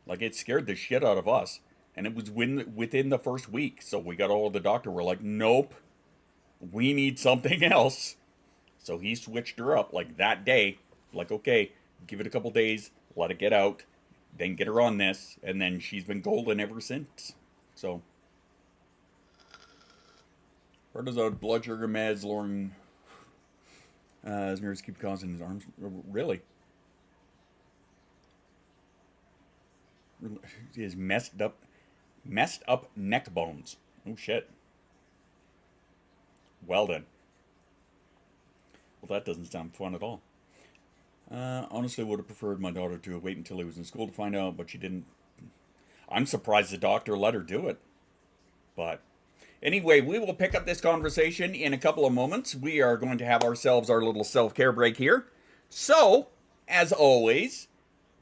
S1: Like, it scared the shit out of us. And it was within the first week, so we got all of the doctor. We're like, nope, we need something else. So he switched her up, like, that day. Like, okay, give it a couple days, let it get out. Then get her on this, and then she's been golden ever since. So, where does a blood sugar meds lowering his nerves keep causing his arms? Really? His messed up neck bones. Oh shit. Well then. Well, that doesn't sound fun at all. Honestly, would have preferred my daughter to wait until he was in school to find out, but she didn't. I'm surprised the doctor let her do it. But anyway, we will pick up this conversation in a couple of moments. We are going to have ourselves our little self-care break here. So, as always,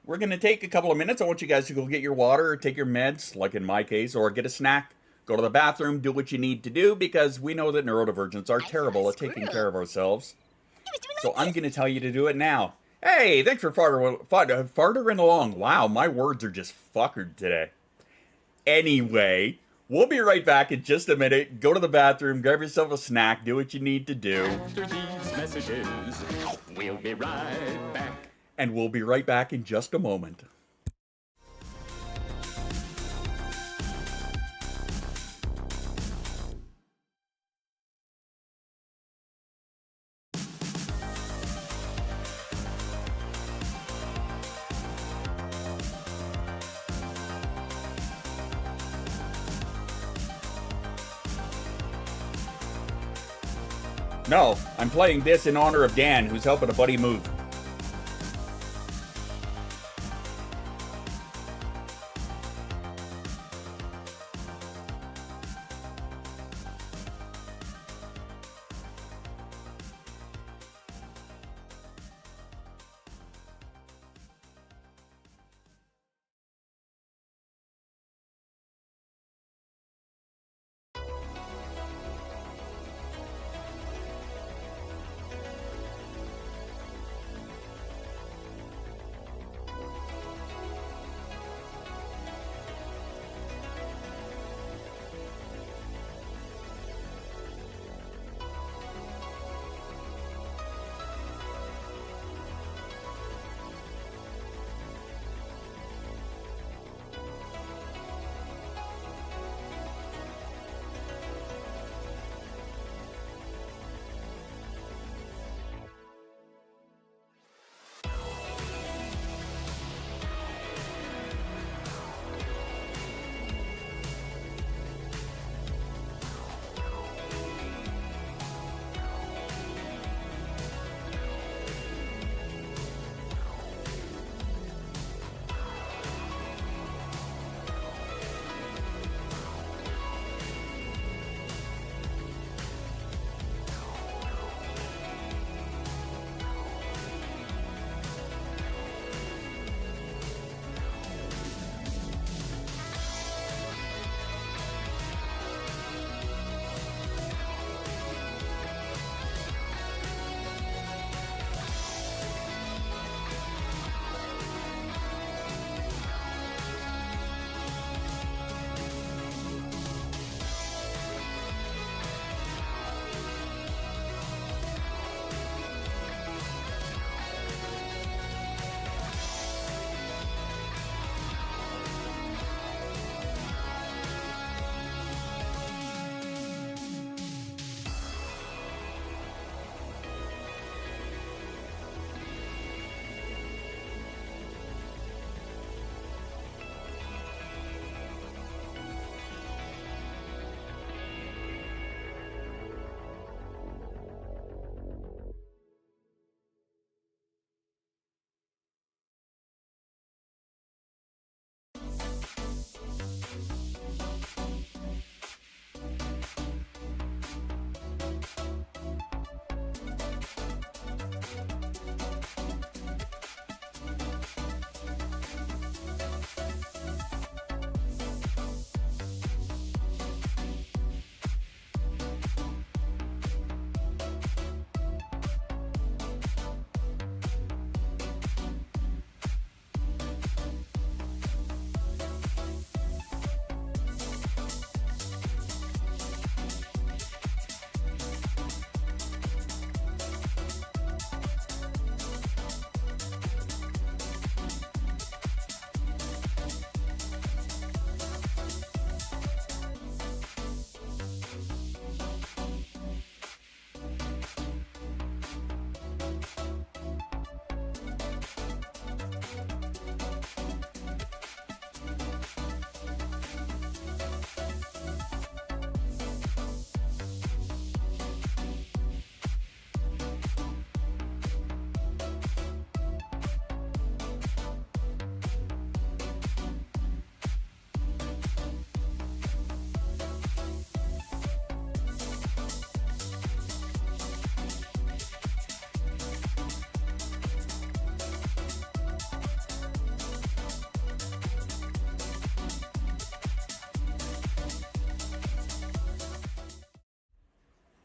S1: we're going to take a couple of minutes. I want you guys to go get your water or take your meds, like in my case, or get a snack. Go to the bathroom, do what you need to do, because we know that neurodivergents are terrible at taking care of ourselves. So I'm going to tell you to do it now. Hey, thanks for fartering along. Wow, my words are just fuckered today. Anyway, we'll be right back in just a minute. Go to the bathroom, grab yourself a snack, do what you need to do.
S2: After these messages, we'll be right back.
S1: And we'll be right back in just a moment. No, I'm playing this in honor of Dan, who's helping a buddy move.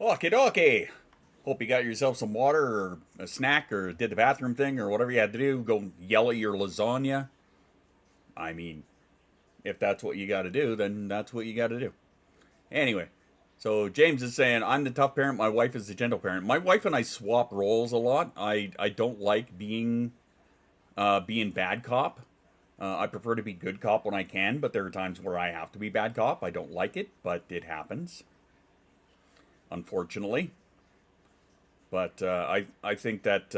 S1: Okie dokie. Hope you got yourself some water or a snack or did the bathroom thing or whatever you had to do. Go yell at your lasagna. I mean, if that's what you got to do, then that's what you got to do. Anyway, so James is saying, I'm the tough parent, my wife is the gentle parent. My wife and I swap roles a lot. I don't like being bad cop. I prefer to be good cop when I can, but there are times where I have to be bad cop. I don't like it, but it happens. Unfortunately. But I think that,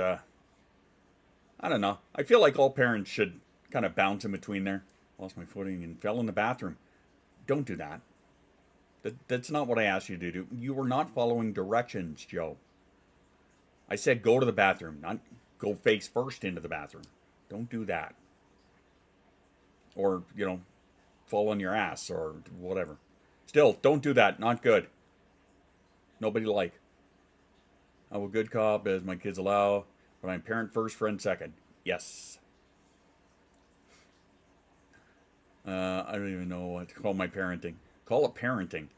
S1: I don't know. I feel like all parents should kind of bounce in between there. Lost my footing and fell in the bathroom. Don't do that. That's not what I asked you to do. You were not following directions, Joe. I said go to the bathroom, not go face first into the bathroom. Don't do that. Or, fall on your ass or whatever. Still, don't do that. Not good. Nobody like. I'm a good cop as my kids allow, but I'm parent first, friend second. Yes. I don't even know what to call my parenting. Call it parenting.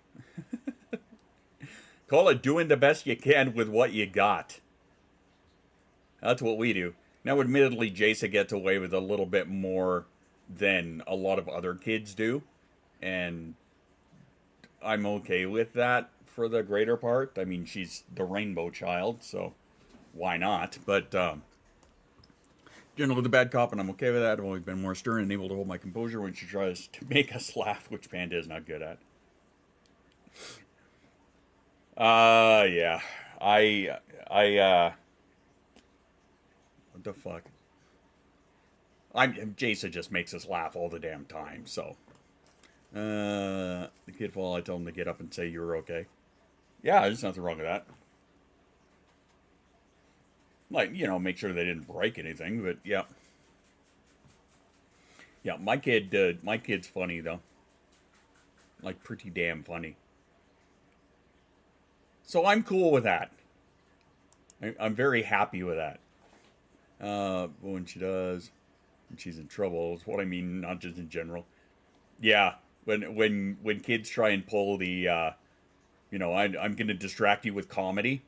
S1: Call it doing the best you can with what you got. That's what we do. Now, admittedly, Jason gets away with a little bit more than a lot of other kids do. And I'm okay with that for the greater part. I mean, she's the rainbow child, so why not? But generally the bad cop, and I'm okay with that. I've always been more stern and able to hold my composure when she tries to make us laugh, which Panda is not good at. Yeah. What the fuck? Jason just makes us laugh all the damn time, so. The kid fall, I tell him to get up and say you're okay. Yeah, there's nothing wrong with that. Like, make sure they didn't break anything, but yeah. Yeah, my kid's funny, though. Like, pretty damn funny. So I'm cool with that. I'm very happy with that. When she does, when she's in trouble, is what I mean, not just in general. Yeah, when kids try and pull the, I'm going to distract you with comedy,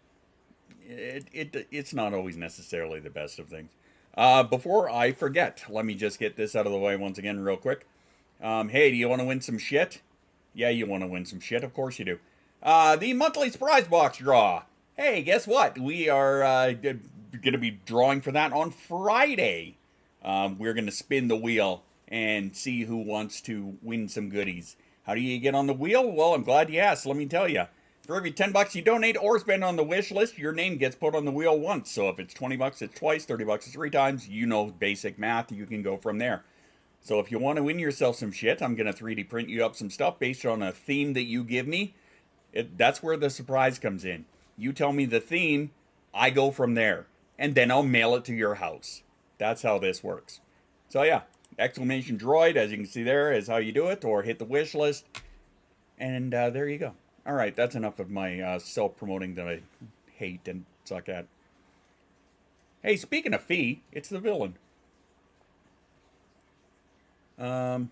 S1: it's not always necessarily the best of things. Before I forget, let me just get this out of the way once again real quick. Hey, do you want to win some shit? Yeah, you want to win some shit. Of course you do. The monthly surprise box draw. Hey, guess what? We are going to be drawing for that on Friday. We're going to spin the wheel and see who wants to win some goodies. How do you get on the wheel? Well, I'm glad you asked. Let me tell you. For every $10 you donate or spend on the wish list, your name gets put on the wheel once. So if it's $20, it's twice. $30, it's 3 times. You know basic math. You can go from there. So if you want to win yourself some shit, I'm going to 3D print you up some stuff based on a theme that you give me. That's where the surprise comes in. You tell me the theme, I go from there. And then I'll mail it to your house. That's how this works. So yeah, exclamation droid, as you can see there, is how you do it. Or hit the wish list. And there you go. All right, that's enough of my self-promoting that I hate and suck at. Hey, speaking of fee, it's the villain. Do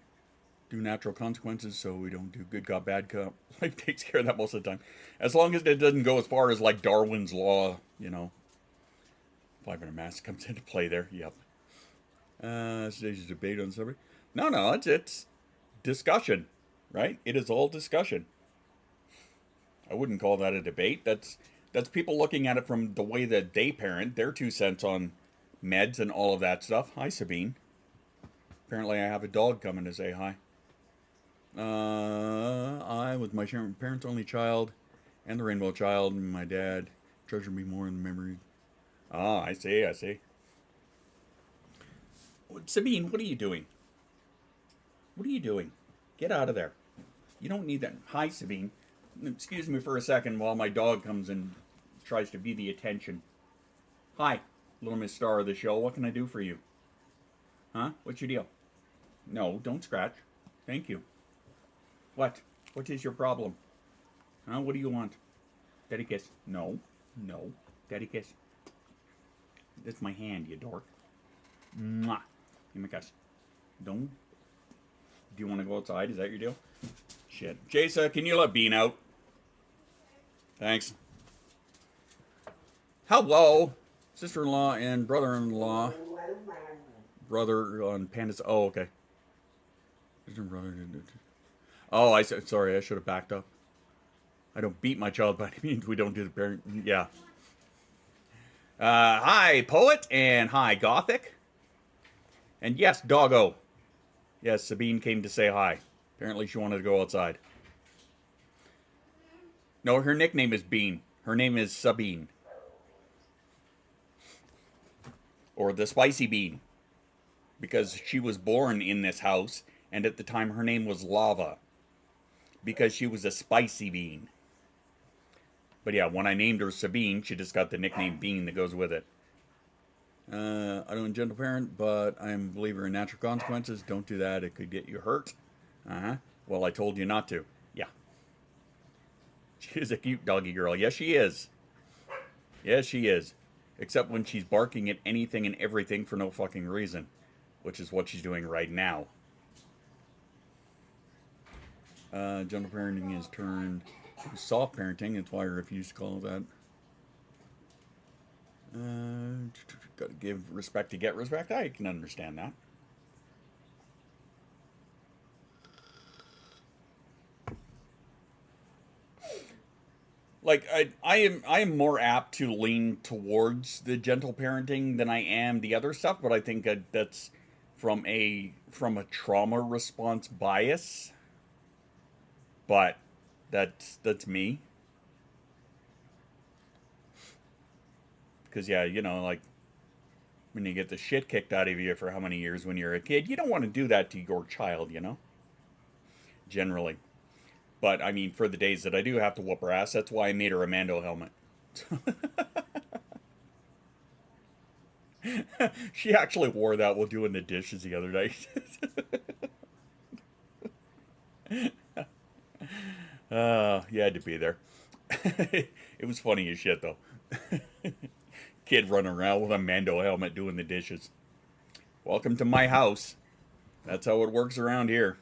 S1: natural consequences so we don't do good cop, bad cop. Life takes care of that most of the time. As long as it doesn't go as far as like Darwin's Law, 500 mass comes into play there. Yep. Today's debate on somebody. No, it's discussion, right? It is all discussion. I wouldn't call that a debate. That's people looking at it from the way that they parent, their 2 cents on meds and all of that stuff. Hi, Sabine. Apparently I have a dog coming to say hi. I was my parents' only child and the rainbow child, and my dad treasured me more in the memory. Ah, I see. Sabine, what are you doing? What are you doing? Get out of there. You don't need that. Hi, Sabine. Excuse me for a second while my dog comes and tries to be the attention. Hi, little Miss Star of the show. What can I do for you? Huh? What's your deal? No, don't scratch. Thank you. What? What is your problem? Huh? What do you want? Daddy kiss. No. Daddy kiss. That's my hand, you dork. Mwah. Give me a kiss. Don't. Do you want to go outside? Is that your deal? Shit. Jason, can you let Bean out? Thanks. Hello, sister-in-law and brother-in-law. Brother on Panda's. Oh, okay. Sister and brother. Oh, I said sorry. I should have backed up. I don't beat my child by any means. We don't do the parent. Yeah. Hi, poet, and hi, Gothic. And yes, doggo. Yes, Sabine came to say hi. Apparently, she wanted to go outside. No, her nickname is Bean. Her name is Sabine. Or the Spicy Bean. Because she was born in this house, and at the time her name was Lava. Because she was a spicy bean. But yeah, when I named her Sabine, she just got the nickname Bean that goes with it. I don't gentle parent, but I'm a believer in natural consequences. Don't do that. It could get you hurt. Uh-huh. Well, I told you not to. Yeah. She is a cute doggy girl. Yes, she is. Yes, she is. Except when she's barking at anything and everything for no fucking reason. Which is what she's doing right now. Gentle parenting is turned to soft parenting. That's why I refuse to call it that. Gotta give respect to get respect. I can understand that. Like I am more apt to lean towards the gentle parenting than I am the other stuff, but I think that's from a trauma response bias. But that's me. Because yeah, you know, like when you get the shit kicked out of you for how many years when you're a kid, you don't want to do that to your child, you know? Generally. But I mean, for the days that I do have to whoop her ass, that's why I made her a Mando helmet. She actually wore that while doing the dishes the other night. You had to be there. It was funny as shit, though. Kid running around with a Mando helmet doing the dishes. Welcome to my house. That's how it works around here.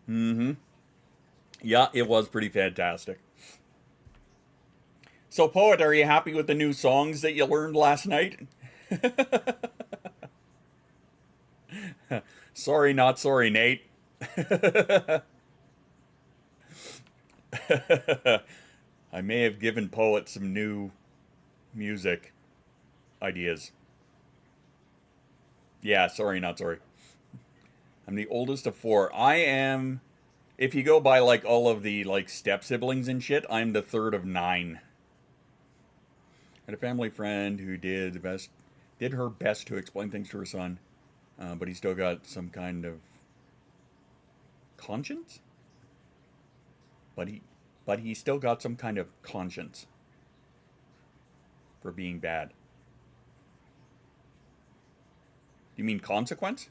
S1: Mm-hmm. Yeah, it was pretty fantastic. So, Poet, are you happy with the new songs that you learned last night? Sorry, not sorry, Nate. I may have given Poet some new music ideas. Yeah, sorry, not sorry. I'm the oldest of 4. I am, if you go by like all of the like step siblings and shit, I'm the 3rd of 9. I had a family friend who did her best to explain things to her son, but he still got some kind of conscience. But he still got some kind of conscience for being bad. You mean consequence?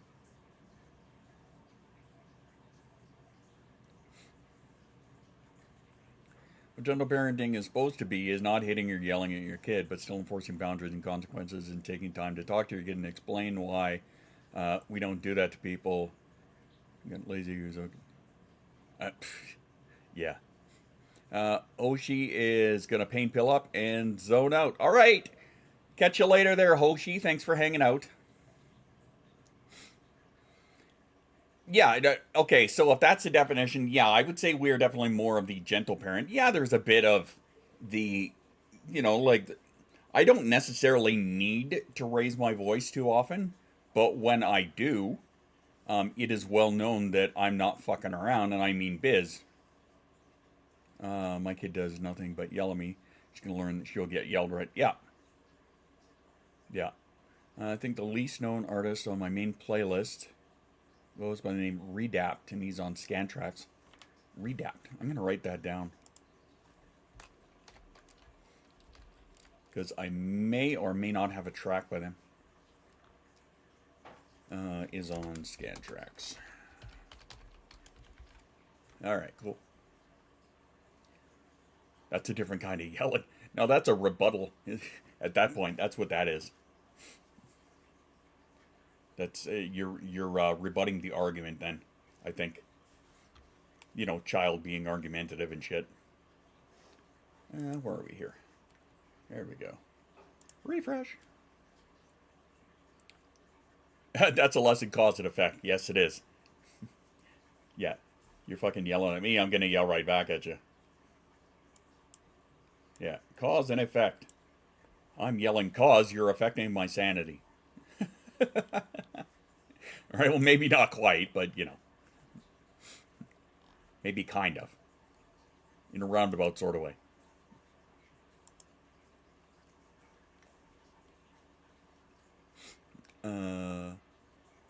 S1: What gentle parenting is supposed to be is not hitting or yelling at your kid, but still enforcing boundaries and consequences and taking time to talk to your kid and explain why we don't do that to people. Got lazy who's okay. Yeah. Hoshi is going to pain pill up and zone out. All right. Catch you later there, Hoshi. Thanks for hanging out. Yeah, okay, so if that's the definition, yeah, I would say we're definitely more of the gentle parent. Yeah, there's a bit of the, like, I don't necessarily need to raise my voice too often, but when I do, it is well known that I'm not fucking around, and I mean biz. My kid does nothing but yell at me. She's going to learn that she'll get yelled at. Yeah. Yeah. I think the least known artist on my main playlist goes by the name Redapt, and he's on Scantrax. Redapt. I'm going to write that down. Because I may or may not have a track by them. Is on Scantrax. Alright, cool. That's a different kind of yelling. Now that's a rebuttal. At that point, that's what that is. That's you're rebutting the argument then, I think. Child being argumentative and shit. Where are we here? There we go. Refresh. That's a lesson cause and effect. Yes, it is. Yeah. You're fucking yelling at me, I'm gonna yell right back at you. Yeah. Cause and effect. I'm yelling cause you're affecting my sanity. Alright, well, maybe not quite, but, you know. Maybe kind of. In a roundabout sort of way.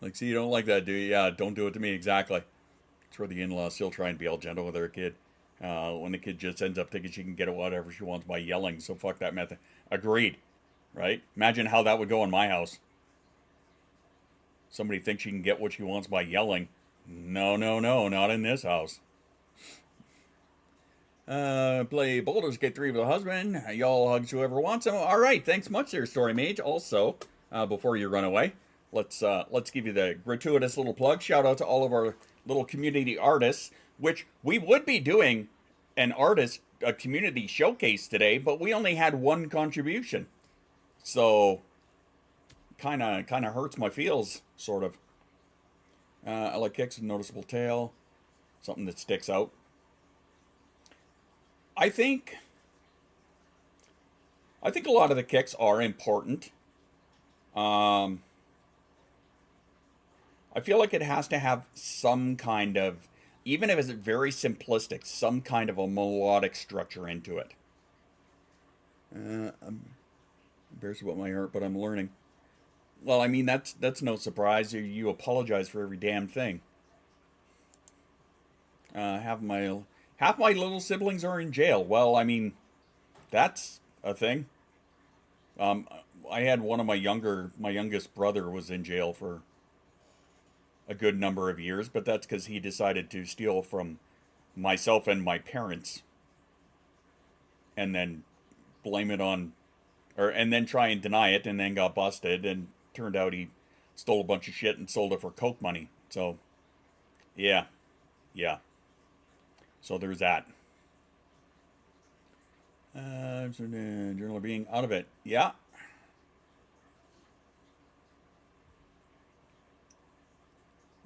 S1: Like, see, you don't like that, do you? Yeah, don't do it to me, exactly. It's where the in-laws still try and be all gentle with their kid. When the kid just ends up thinking she can get whatever she wants by yelling, so fuck that method. Agreed. Right? Imagine how that would go in my house. Somebody thinks she can get what she wants by yelling. No, no, no, not in this house. Play Baldur's Gate 3 with a husband. Y'all hugs whoever wants them. All right, thanks much there, Story Mage. Also, before you run away, let's give you the gratuitous little plug. Shout out to all of our little community artists, which we would be doing a community showcase today, but we only had one contribution. So, kind of hurts my feels, sort of. I like kicks with noticeable tail. Something that sticks out. I think a lot of the kicks are important. I feel like it has to have some kind of, even if it's very simplistic, some kind of a melodic structure into it. I'm embarrassed about my art, but I'm learning. Well, I mean, that's no surprise. You apologize for every damn thing. Half my little siblings are in jail. Well, I mean, that's a thing. I had one of my youngest brother was in jail for a good number of years, but that's because he decided to steal from myself and my parents, and then blame it on, and then try and deny it, and then got busted, and turned out he stole a bunch of shit and sold it for coke money. So, yeah. So there's that. Journal of being out of it. Yeah.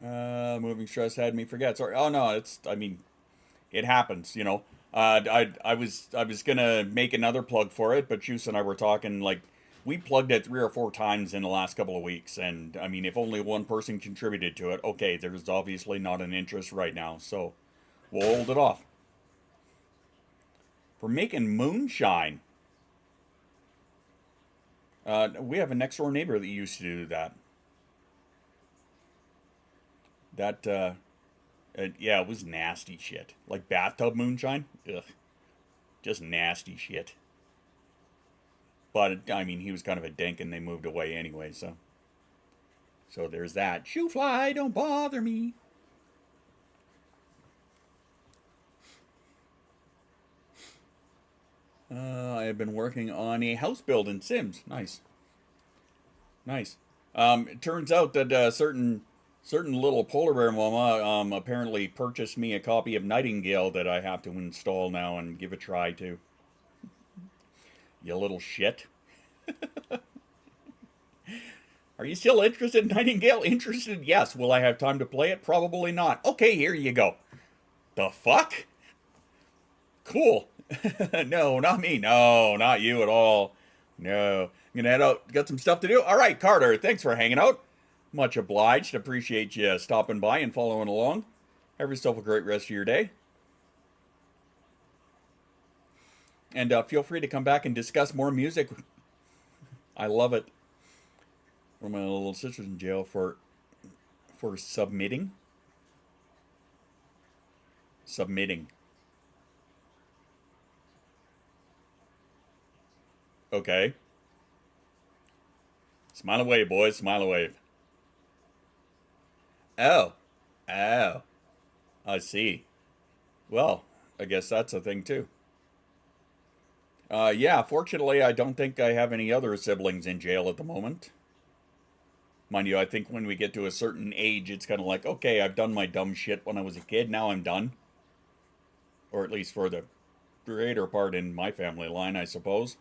S1: Moving stress had me forget. Sorry. Oh no, it happens, you know. I was gonna make another plug for it, but Juice and I were talking, like, we plugged it 3 or 4 times in the last couple of weeks, and I mean, if only one person contributed to it, okay, there's obviously not an interest right now, so we'll hold it off. For making moonshine. We have a next door neighbor that used to do that. Yeah, it was nasty shit. Like bathtub moonshine? Ugh. Just nasty shit. But, I mean, he was kind of a dink and they moved away anyway, so. So there's that. Shoo fly, don't bother me. I have been working on a house build in Sims. Nice. It turns out that certain little polar bear mama apparently purchased me a copy of Nightingale that I have to install now and give a try to. You little shit. Are you still interested in Nightingale? Interested? Yes. Will I have time to play it? Probably not. Okay, here you go. The fuck? Cool. No, not me. No, not you at all. No. I'm gonna head out. Got some stuff to do. All right, Carter. Thanks for hanging out. Much obliged. Appreciate you stopping by and following along. Have yourself a great rest of your day. And feel free to come back and discuss more music. I love it. One of my little sister's in jail for submitting. Okay. Smile away, boys. Smile away. Oh. I see. Well, I guess that's a thing too. Yeah, fortunately, I don't think I have any other siblings in jail at the moment. Mind you, I think when we get to a certain age, it's kind of like, okay, I've done my dumb shit when I was a kid, now I'm done. Or at least for the greater part in my family line, I suppose.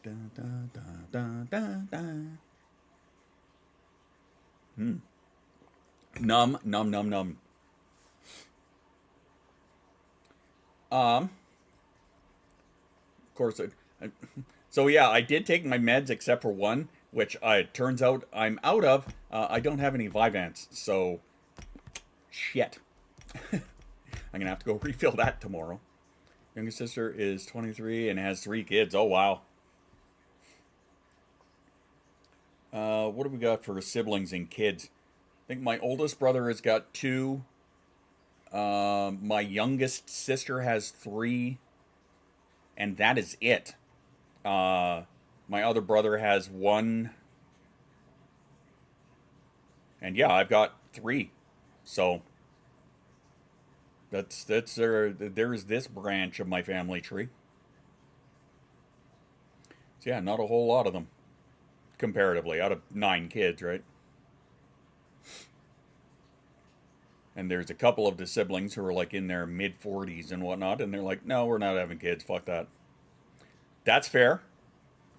S1: Dun, dun, dun, dun, dun, dun. Num, num, num, num. Of course, so yeah, I did take my meds except for one, which it turns out I'm out of. I don't have any Vyvanse, so shit. I'm gonna have to go refill that tomorrow. Youngest sister is 23 and has 3 kids. Oh wow. What do we got for siblings and kids? I think my oldest brother has got 2. My youngest sister has 3, and that is it. My other brother has 1, and yeah, I've got 3. So there's this branch of my family tree. So yeah, not a whole lot of them comparatively out of 9 kids, right? And there's a couple of the siblings who are like in their mid 40s and whatnot, and they're like, no, we're not having kids, fuck that. That's fair,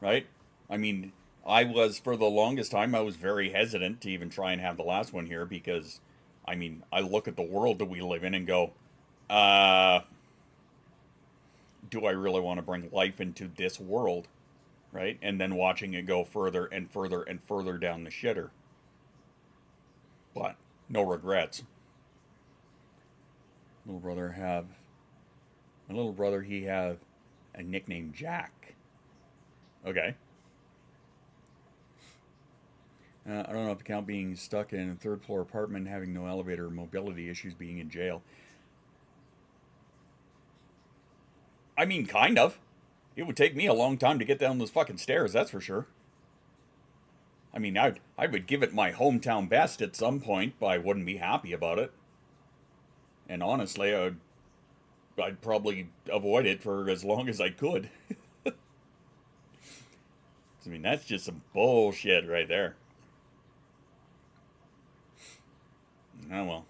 S1: right? I mean, I was, for the longest time, I was very hesitant to even try and have the last one here because, I mean, I look at the world that we live in and go, do I really want to bring life into this world, right? And then watching it go further and further and further down the shitter. But no regrets. My little brother, he have a nickname Jack. Okay. I don't know if you count being stuck in a 3rd floor apartment, having no elevator, mobility issues, being in jail. I mean, kind of. It would take me a long time to get down those fucking stairs, that's for sure. I mean, I would give it my hometown best at some point, but I wouldn't be happy about it. And honestly, I'd probably avoid it for as long as I could. I mean, that's just some bullshit right there. Oh well.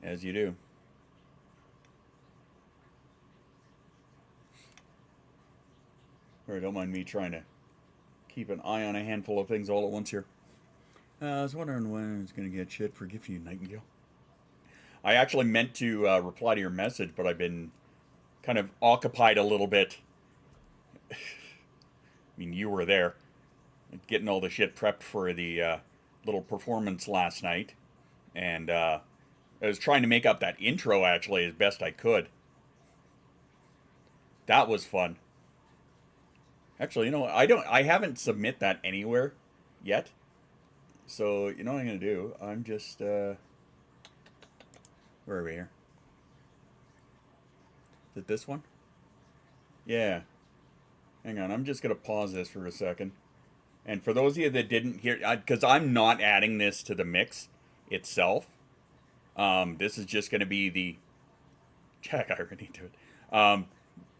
S1: As you do. Or don't mind me trying to keep an eye on a handful of things all at once here. I was wondering when I was going to get shit for gifting you, Nightingale. I actually meant to reply to your message, but I've been kind of occupied a little bit. I mean, you were there. Getting all the shit prepped for the little performance last night. And I was trying to make up that intro, actually, as best I could. That was fun. Actually, you know, I haven't submit that anywhere yet. So, you know what I'm going to do? I'm just, where are we here? Is it this one? Yeah. Hang on, I'm just going to pause this for a second. And for those of you that didn't hear, because I'm not adding this to the mix itself, this is just going to be the, check, I already do it.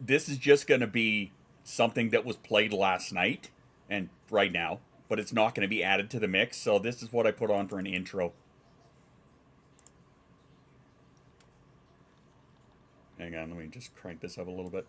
S1: This is just going to be something that was played last night and right now, but it's not going to be added to the mix. So this is what I put on for an intro. Hang on, let me just crank this up a little bit.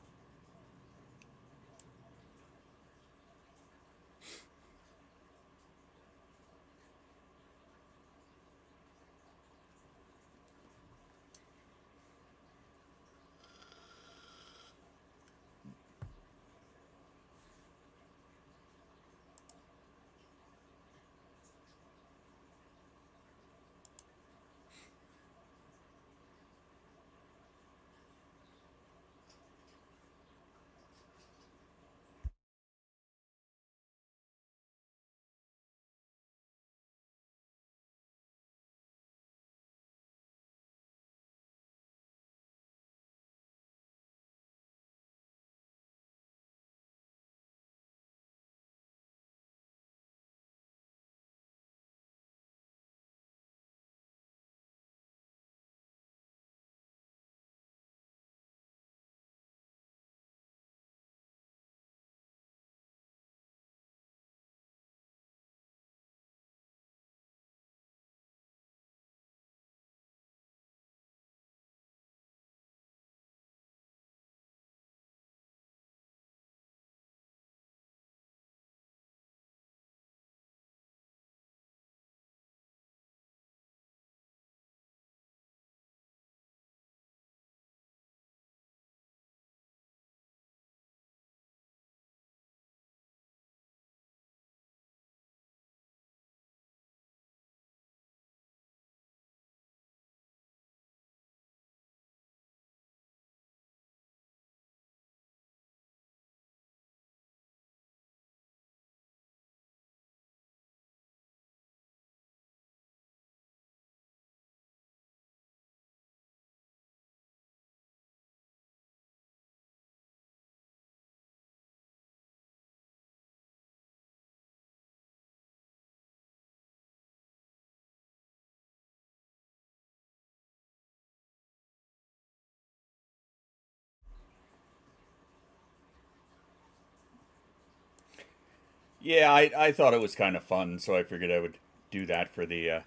S1: Yeah, I thought it was kind of fun, so I figured I would do that for the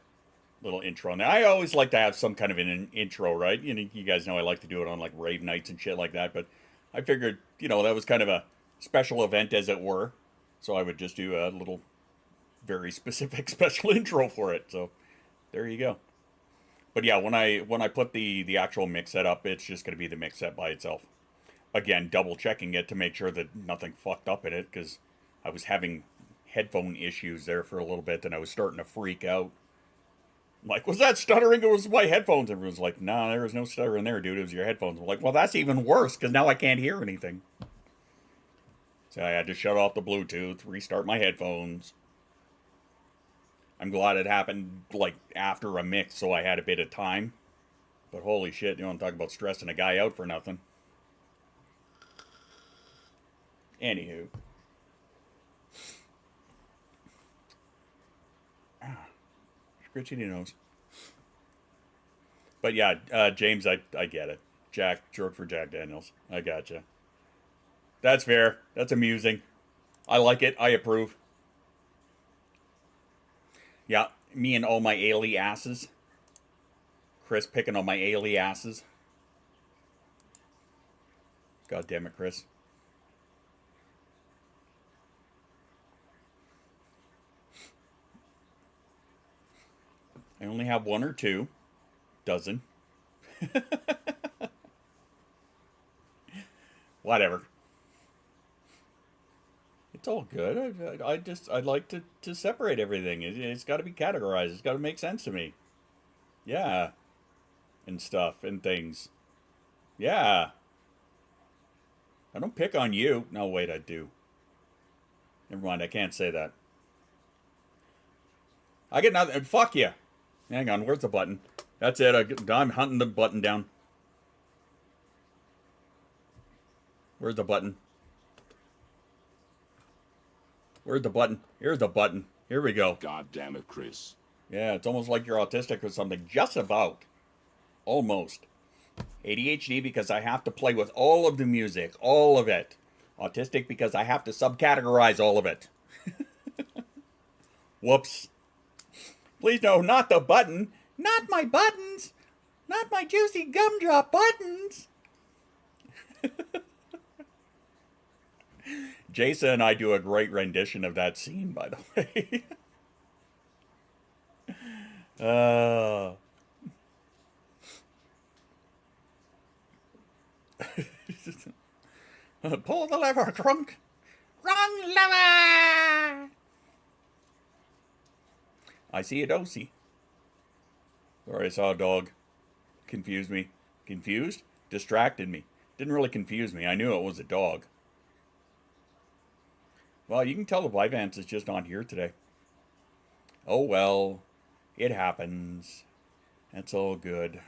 S1: little intro. And I always like to have some kind of an intro, right? You know, you guys know I like to do it on like rave nights and shit like that. But I figured, you know, that was kind of a special event, as it were. So I would just do a little, very specific special intro for it. So there you go. But yeah, when I put the actual mix set up, it's just going to be the mix set by itself. Again, double checking it to make sure that nothing fucked up in it, because I was having headphone issues there for a little bit, and I was starting to freak out. I'm like, was that stuttering? It was my headphones. Everyone's like, nah, there was no stuttering there, dude. It was your headphones. I'm like, well, that's even worse, because now I can't hear anything. So I had to shut off the Bluetooth, restart my headphones. I'm glad it happened, like, after a mix, so I had a bit of time. But holy shit, you don't talk about stressing a guy out for nothing. Anywho. Scritchy nose. But yeah, James, I get it. Jack, short for Jack Daniels. I gotcha. That's fair. That's amusing. I like it. I approve. Yeah, me and all my aliases. Chris picking on my aliases. God damn it, Chris. I only have one or two. Dozen. Whatever. It's all good. I'd like to separate everything. It's got to be categorized. It's got to make sense to me. Yeah. And stuff and things. Yeah. I don't pick on you. No, wait, I do. Never mind, I can't say that. I get nothing. Fuck you. Hang on, where's the button? That's it. I'm hunting the button down. Where's the button? Where's the button? Here's the button. Here we go.
S5: God damn it, Chris.
S1: Yeah, it's almost like you're autistic or something. Just about. Almost. ADHD because I have to play with all of the music. All of it. Autistic because I have to subcategorize all of it. Whoops. Please no, not the button. Not my buttons. Not my juicy gumdrop buttons. Jason and I do a great rendition of that scene, by the way. Pull the lever, drunk. Wrong lever! I see a dosey. Sorry, I saw a dog. Confused me. Confused? Distracted me. Didn't really confuse me. I knew it was a dog. Well, you can tell the Vyvanse is just not here today. Oh well. It happens. That's all good.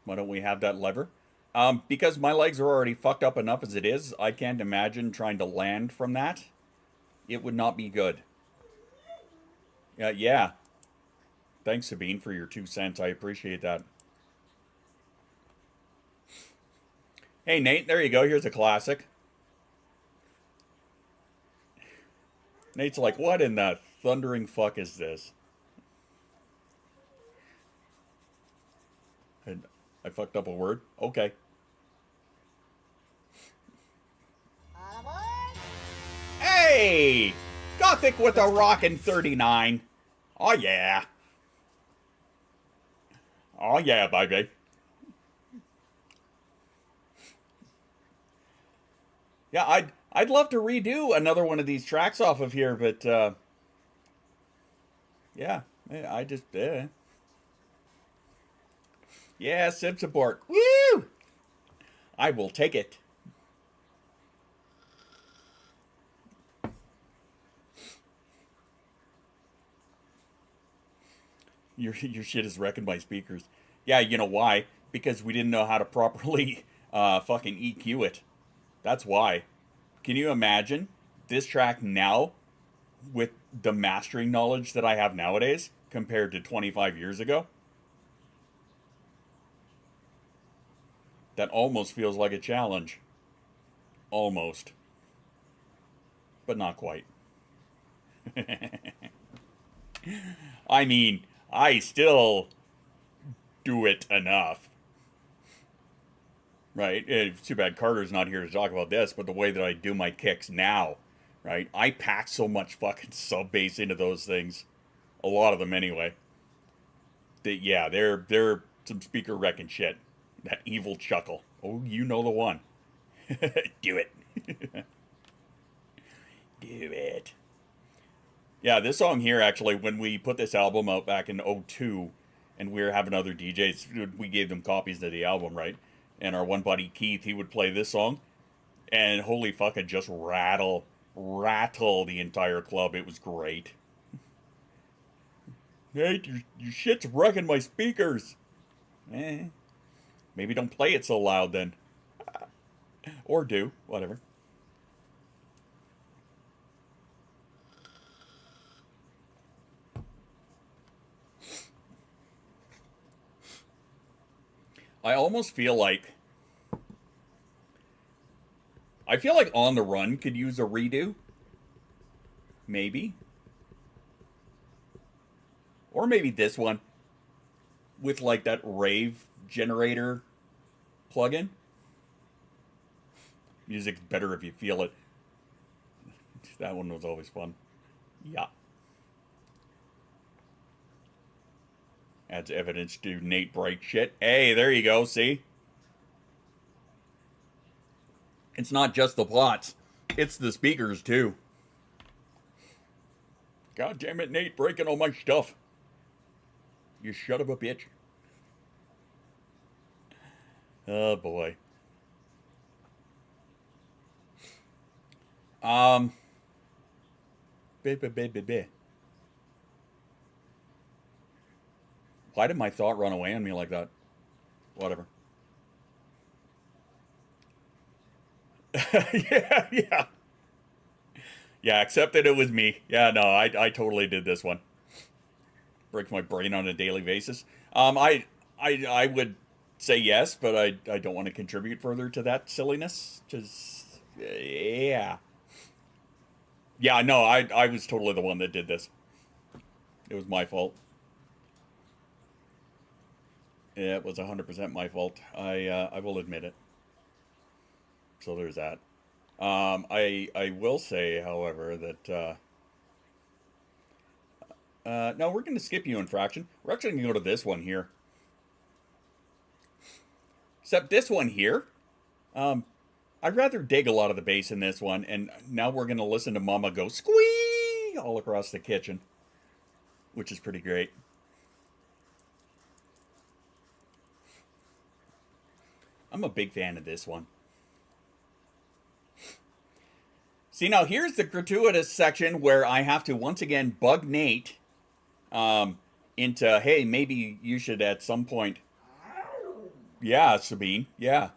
S1: Why don't we have that lever? Because my legs are already fucked up enough as it is, I can't imagine trying to land from that. It would not be good. Yeah. Thanks, Sabine, for your 2 cents. I appreciate that. Hey, Nate, there you go. Here's a classic. Nate's like, what in the thundering fuck is this? And I fucked up a word? Okay. Hey! Gothic with a rockin' 39. Oh, yeah. Oh, yeah, baby. Yeah, I'd love to redo another one of these tracks off of here, but, yeah, I just, yeah, SIP support. Woo! I will take it. Your shit is wrecking my speakers. Yeah, you know why? Because we didn't know how to properly fucking EQ it. That's why. Can you imagine this track now with the mastering knowledge that I have nowadays compared to 25 years ago? That almost feels like a challenge. Almost. But not quite. I mean, I still do it enough. Right? It's too bad Carter's not here to talk about this, but the way that I do my kicks now, right? I pack so much fucking sub bass into those things. A lot of them anyway. That yeah, they're some speaker wrecking shit. That evil chuckle. Oh, you know the one. Do it. Do it. Yeah, this song here, actually, when we put this album out back in '02, and we were having other DJs, we gave them copies of the album, right? And our one buddy, Keith, he would play this song, and holy fucking just rattle the entire club. It was great. Hey, your shit's wrecking my speakers. Maybe don't play it so loud then. Or do, whatever. I almost feel like... On the Run could use a redo. Maybe. Or maybe this one. With like that rave generator plugin. Music's better if you feel it. That one was always fun. Yeah. Adds evidence to Nate Bright shit. Hey, there you go, see? It's not just the plots. It's the speakers, too. God damn it, Nate, breaking all my stuff. You shut up a bitch. Oh, boy. Why did my thought run away on me like that? Whatever. Yeah. Yeah, except that it was me. Yeah, no, I totally did this one. Breaks my brain on a daily basis. I would say yes, but I don't want to contribute further to that silliness. Just, yeah. Yeah, no, I was totally the one that did this. It was my fault. Yeah, it was 100% my fault. I will admit it. So there's that. I will say, however, that no, we're going to skip you infraction. We're actually going to go to this one here. Except this one here, I'd rather dig a lot of the bass in this one, and now we're going to listen to Mama go squee all across the kitchen, which is pretty great. I'm a big fan of this one. See, now here's the gratuitous section where I have to once again bug Nate into, hey, maybe you should at some point... Yeah, Sabine, yeah.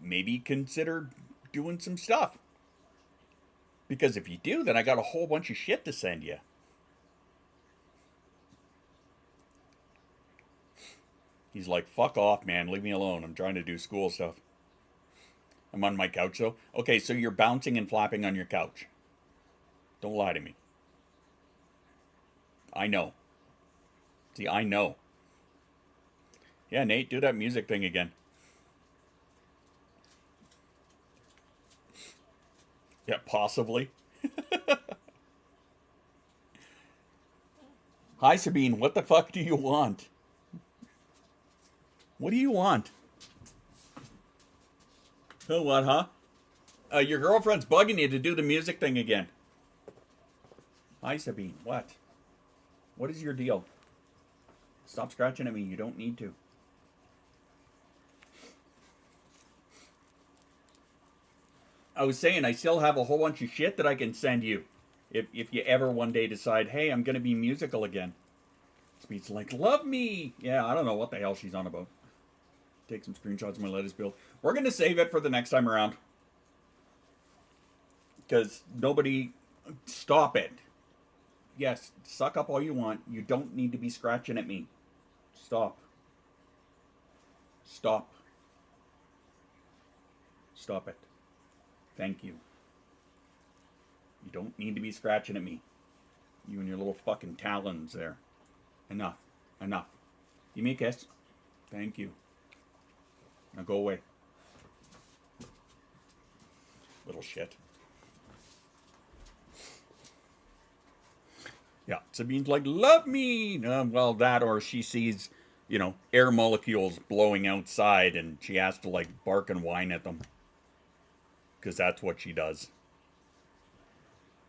S1: Maybe consider doing some stuff. Because if you do, then I got a whole bunch of shit to send you. He's like, fuck off, man. Leave me alone. I'm trying to do school stuff. I'm on my couch, though. Okay, so you're bouncing and flapping on your couch. Don't lie to me. I know. See, I know. Yeah, Nate, do that music thing again. Yeah, possibly. Hi, Sabine. What the fuck do you want? What do you want? Oh, what, huh? Your girlfriend's bugging you to do the music thing again. Hi, Sabine. What? What is your deal? Stop scratching at me. You don't need to. I was saying I still have a whole bunch of shit that I can send you. If you ever one day decide, hey, I'm going to be musical again. Speed's like, love me. Yeah, I don't know what the hell she's on about. Take some screenshots of my latest build. We're going to save it for the next time around. Because nobody... Stop it. Yes, suck up all you want. You don't need to be scratching at me. Stop. Stop. Stop. stop it. Thank you. You don't need to be scratching at me. You and your little fucking talons there. Enough. Enough. Give me a kiss. Thank you. Now go away. Little shit. Yeah, Sabine's like, love me. Well, that or she sees, air molecules blowing outside and she has to, bark and whine at them. Because that's what she does.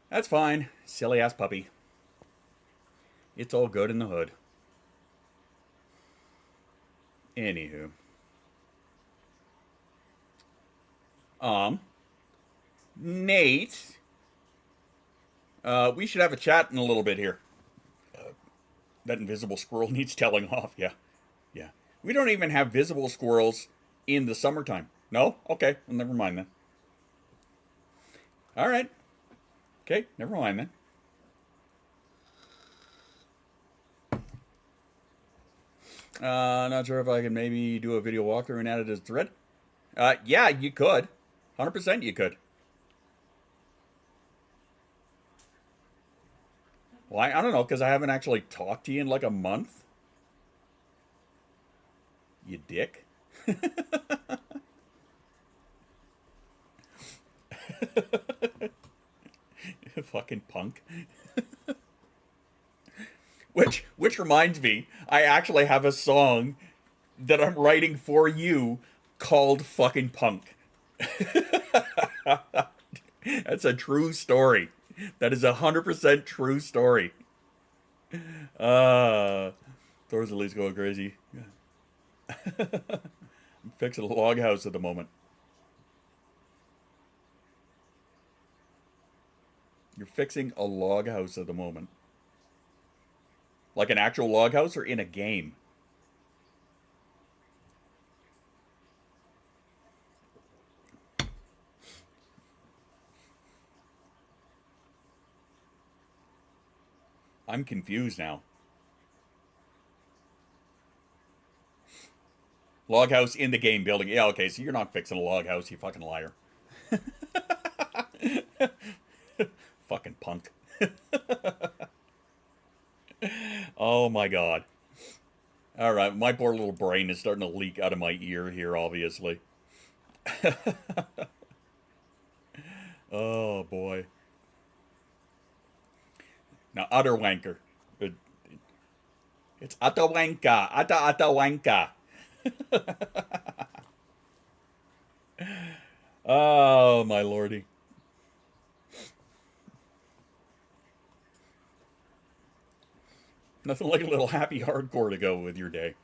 S1: That's fine. Silly ass puppy. It's all good in the hood. Anywho. Nate. We should have a chat in a little bit here. That invisible squirrel needs telling off. Yeah. Yeah. We don't even have visible squirrels in the summertime. No? Okay. Well, never mind then. All right. Okay. Never mind then. Not sure if I can maybe do a video walkthrough and add it as a thread. Yeah, you could. 100% you could. Why? I don't know, because I haven't actually talked to you in like a month. You dick. Fucking punk. Which reminds me, I actually have a song that I'm writing for you called Fucking Punk. That's a true story. That is 100% true story. Thor's at least going crazy. I'm fixing a log house at the moment. You're fixing a log house at the moment. Like an actual log house or in a game? I'm confused now. Log house in the game building. Yeah, okay, so you're not fixing a log house, you fucking liar. Fucking punk. Oh my god. Alright, my poor little brain is starting to leak out of my ear here, obviously. Oh boy. Now, utter wanker. It's utter wanker. Utter wanker. Oh, my lordy. Nothing like a little happy hardcore to go with your day.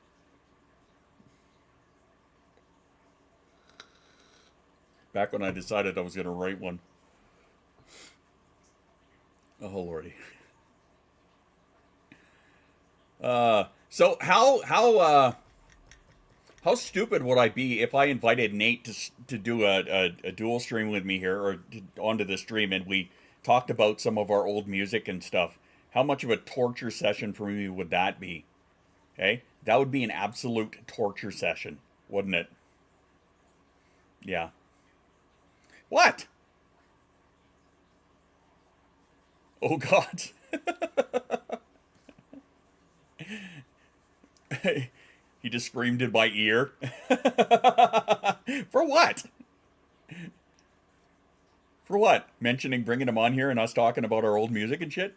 S1: Back when I decided I was going to write one. Oh, lordy. So how stupid would I be if I invited Nate to do a dual stream with me here, or onto the stream, and we talked about some of our old music and stuff? How much of a torture session for me would that be? Okay? That would be an absolute torture session, wouldn't it? Yeah. What? Oh, God. He just screamed in my ear. For what? For what? Mentioning bringing him on here and us talking about our old music and shit?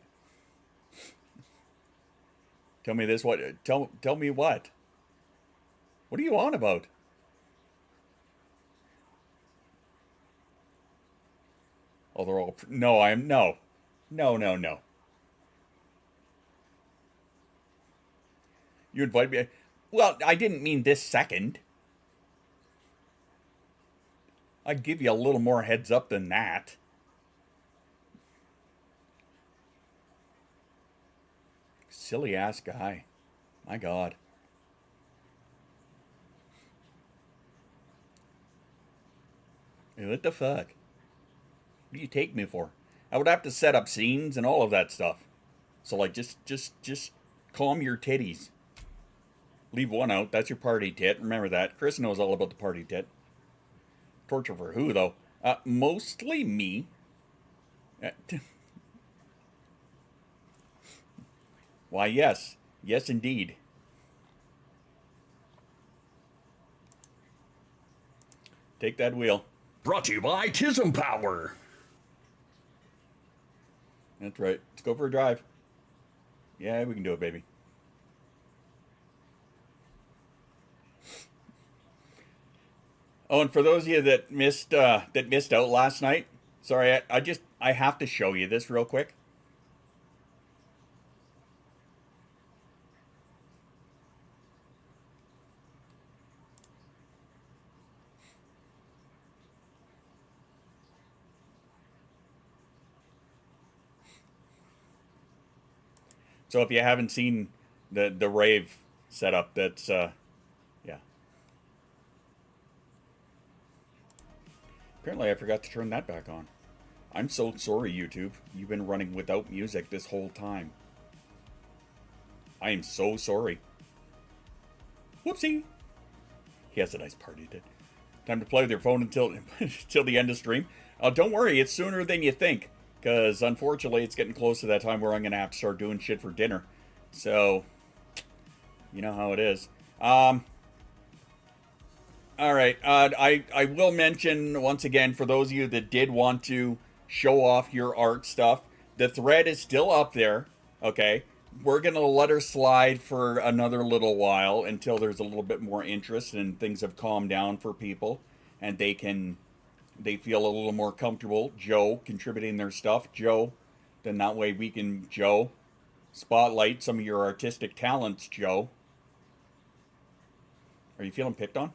S1: Tell me this, what? Tell me what? What are you on about? Oh, they're all... No, I am... No. No, no, no. You invited me... Well, I didn't mean this second. I'd give you a little more heads up than that. Silly ass guy. My God. Hey, what the fuck? What do you take me for? I would have to set up scenes and all of that stuff. So like, just calm your titties. Leave one out. That's your party tit. Remember that. Chris knows all about the party tit. Torture for who, though? Mostly me. Why, yes. Yes, indeed. Take that wheel.
S2: Brought to you by AUTISM Power.
S1: That's right. Let's go for a drive. Yeah, we can do it, baby. Oh, and for those of you that missed out last night, sorry, I have to show you this real quick. So if you haven't seen the rave setup, that's yeah. Apparently I forgot to turn that back on. I'm so sorry, YouTube. You've been running without music this whole time. I am so sorry. Whoopsie. He has a nice party, did. Time to play with your phone until till the end of stream. Don't worry, it's sooner than you think. Because, unfortunately, it's getting close to that time where I'm going to have to start doing shit for dinner. So, you know how it is. Alright, I will mention, once again, for those of you that did want to show off your art stuff, the thread is still up there, okay? We're going to let her slide for another little while until there's a little bit more interest and things have calmed down for people. And they feel a little more comfortable, Joe, contributing their stuff. Joe, then that way we can, Joe, spotlight some of your artistic talents, Joe. Are you feeling picked on?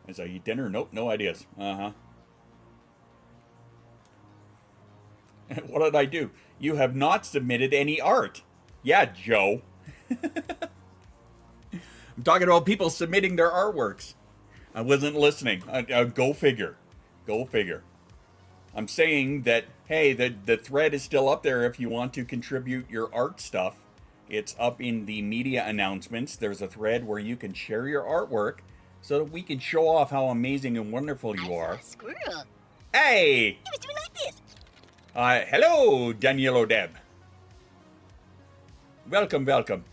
S1: As I eat dinner? Nope, no ideas. Uh-huh. What did I do? You have not submitted any art. Yeah, Joe. I'm talking about people submitting their artworks. I wasn't listening. Go figure. Go figure. I'm saying that, hey, the thread is still up there if you want to contribute your art stuff. It's up in the media announcements. There's a thread where you can share your artwork so that we can show off how amazing and wonderful you are.
S5: A squirrel.
S1: Hey!
S5: He was doing like this.
S1: Hello, Daniel Deb. Welcome, welcome.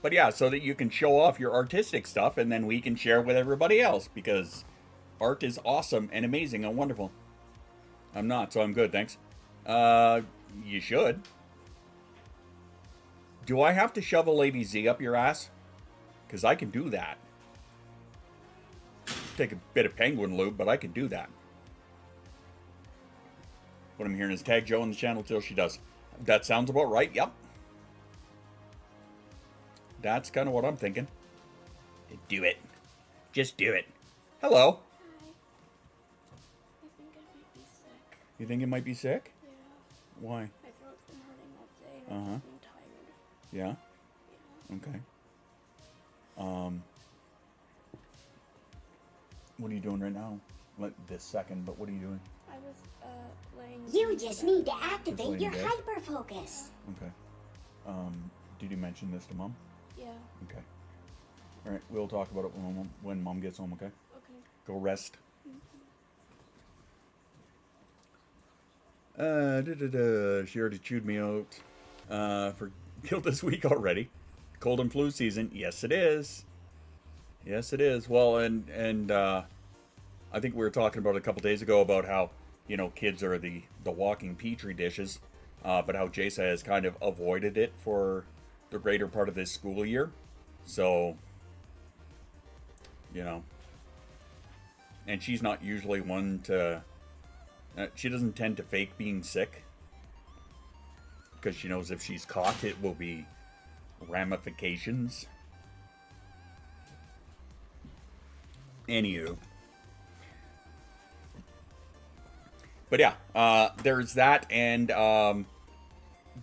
S1: But yeah, so that you can show off your artistic stuff and then we can share with everybody else because art is awesome and amazing and wonderful. I'm not, so I'm good, thanks. You should. Do I have to shove a Lady Z up your ass? Because I can do that. Take a bit of penguin lube, but I can do that. What I'm hearing is tag Joe on the channel till she does. That sounds about right, yep. That's kind of what I'm thinking. Do it. Just do it. Hello.
S6: Hi. I think I might be sick.
S1: You think you might be sick?
S6: Yeah.
S1: Why?
S6: My throat's been hurting all day and I've just been tired.
S1: Yeah?
S6: Yeah.
S1: Okay. What are you doing right now? Like this second, but what are you doing?
S6: I was laying.
S4: You just need to
S1: Just
S4: activate
S1: laying
S4: your
S1: in bed?
S4: hyperfocus.
S1: Okay. Did you mention this to Mom?
S6: Yeah.
S1: Okay. Alright, we'll talk about it when Mom gets home, okay?
S6: Okay.
S1: Go rest. She already chewed me out for guilt this week already. Cold and flu season. Yes, it is. Yes, it is. Well, and I think we were talking about a couple days ago about how, you know, kids are the walking petri dishes, but how Jason has kind of avoided it for the greater part of this school year. So, you know, and she's not usually one to, she doesn't tend to fake being sick because she knows if she's caught, it will be ramifications. Anywho. But yeah, there's that, and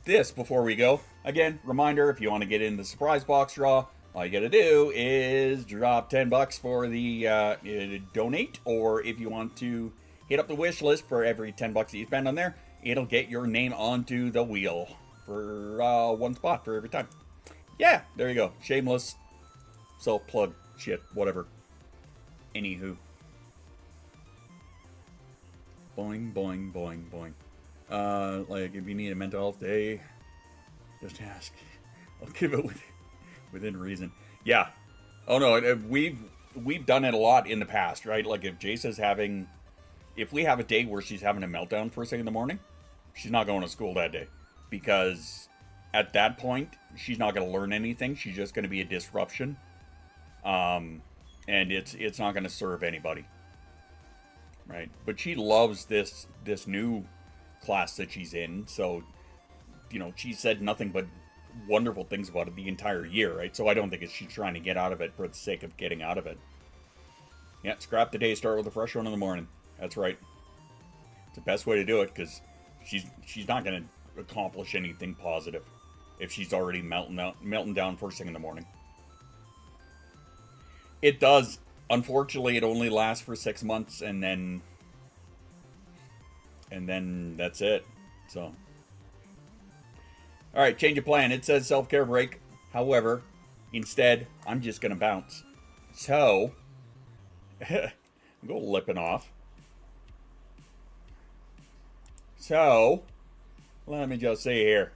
S1: this before we go. Again, reminder, if you want to get in the surprise box draw, all you gotta do is drop $10 for the donate, or if you want to hit up the wish list for every $10 that you spend on there, it'll get your name onto the wheel for one spot for every time. Yeah, there you go. Shameless self-plug shit, whatever. Anywho. Boing, boing, boing, boing. Like, if you need a mental health day, just ask. I'll give it within reason. Yeah. Oh no, we've done it a lot in the past, right? Like if if we have a day where she's having a meltdown first thing in the morning, she's not going to school that day, because at that point she's not going to learn anything. She's just going to be a disruption, and it's not going to serve anybody, right? But she loves this new class that she's in, so she said nothing but wonderful things about it the entire year, right? So I don't think she's trying to get out of it for the sake of getting out of it. Yeah, scrap the day, start with a fresh one in the morning. That's right. It's the best way to do it, because she's not going to accomplish anything positive if she's already melting down first thing in the morning. It does. Unfortunately, it only lasts for 6 months, and then that's it. So. Alright, change of plan. It says self-care break. However, instead, I'm just going to bounce. So, go lipping off. So, let me just see here.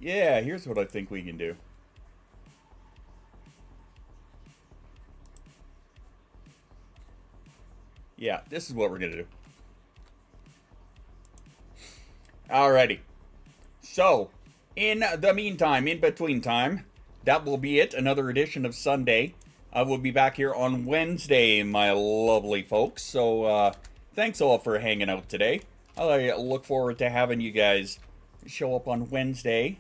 S1: Yeah, here's what I think we can do. Yeah, this is what we're going to do. Alrighty. So, in the meantime, in between time, that will be it. Another edition of Sunday. I will be back here on Wednesday, my lovely folks. So, thanks all for hanging out today. I look forward to having you guys show up on Wednesday.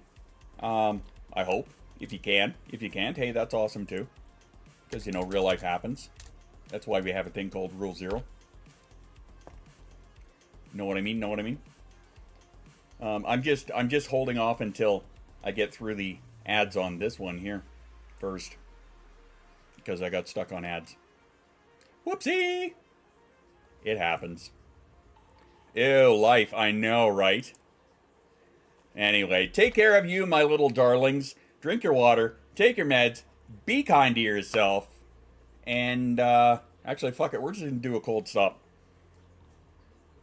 S1: I hope, if you can. If you can't, hey, that's awesome too. Because, real life happens. That's why we have a thing called Rule 0. Know what I mean? Know what I mean? I'm just holding off until I get through the ads on this one here first, because I got stuck on ads. Whoopsie! It happens. Ew, life. I know, right? Anyway, take care of you, my little darlings. Drink your water. Take your meds. Be kind to yourself. And, actually, fuck it. We're just going to do a cold stop.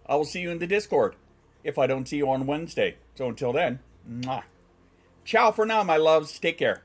S1: I will see you in the Discord if I don't see you on Wednesday. So until then, mwah. Ciao for now, my loves. Take care.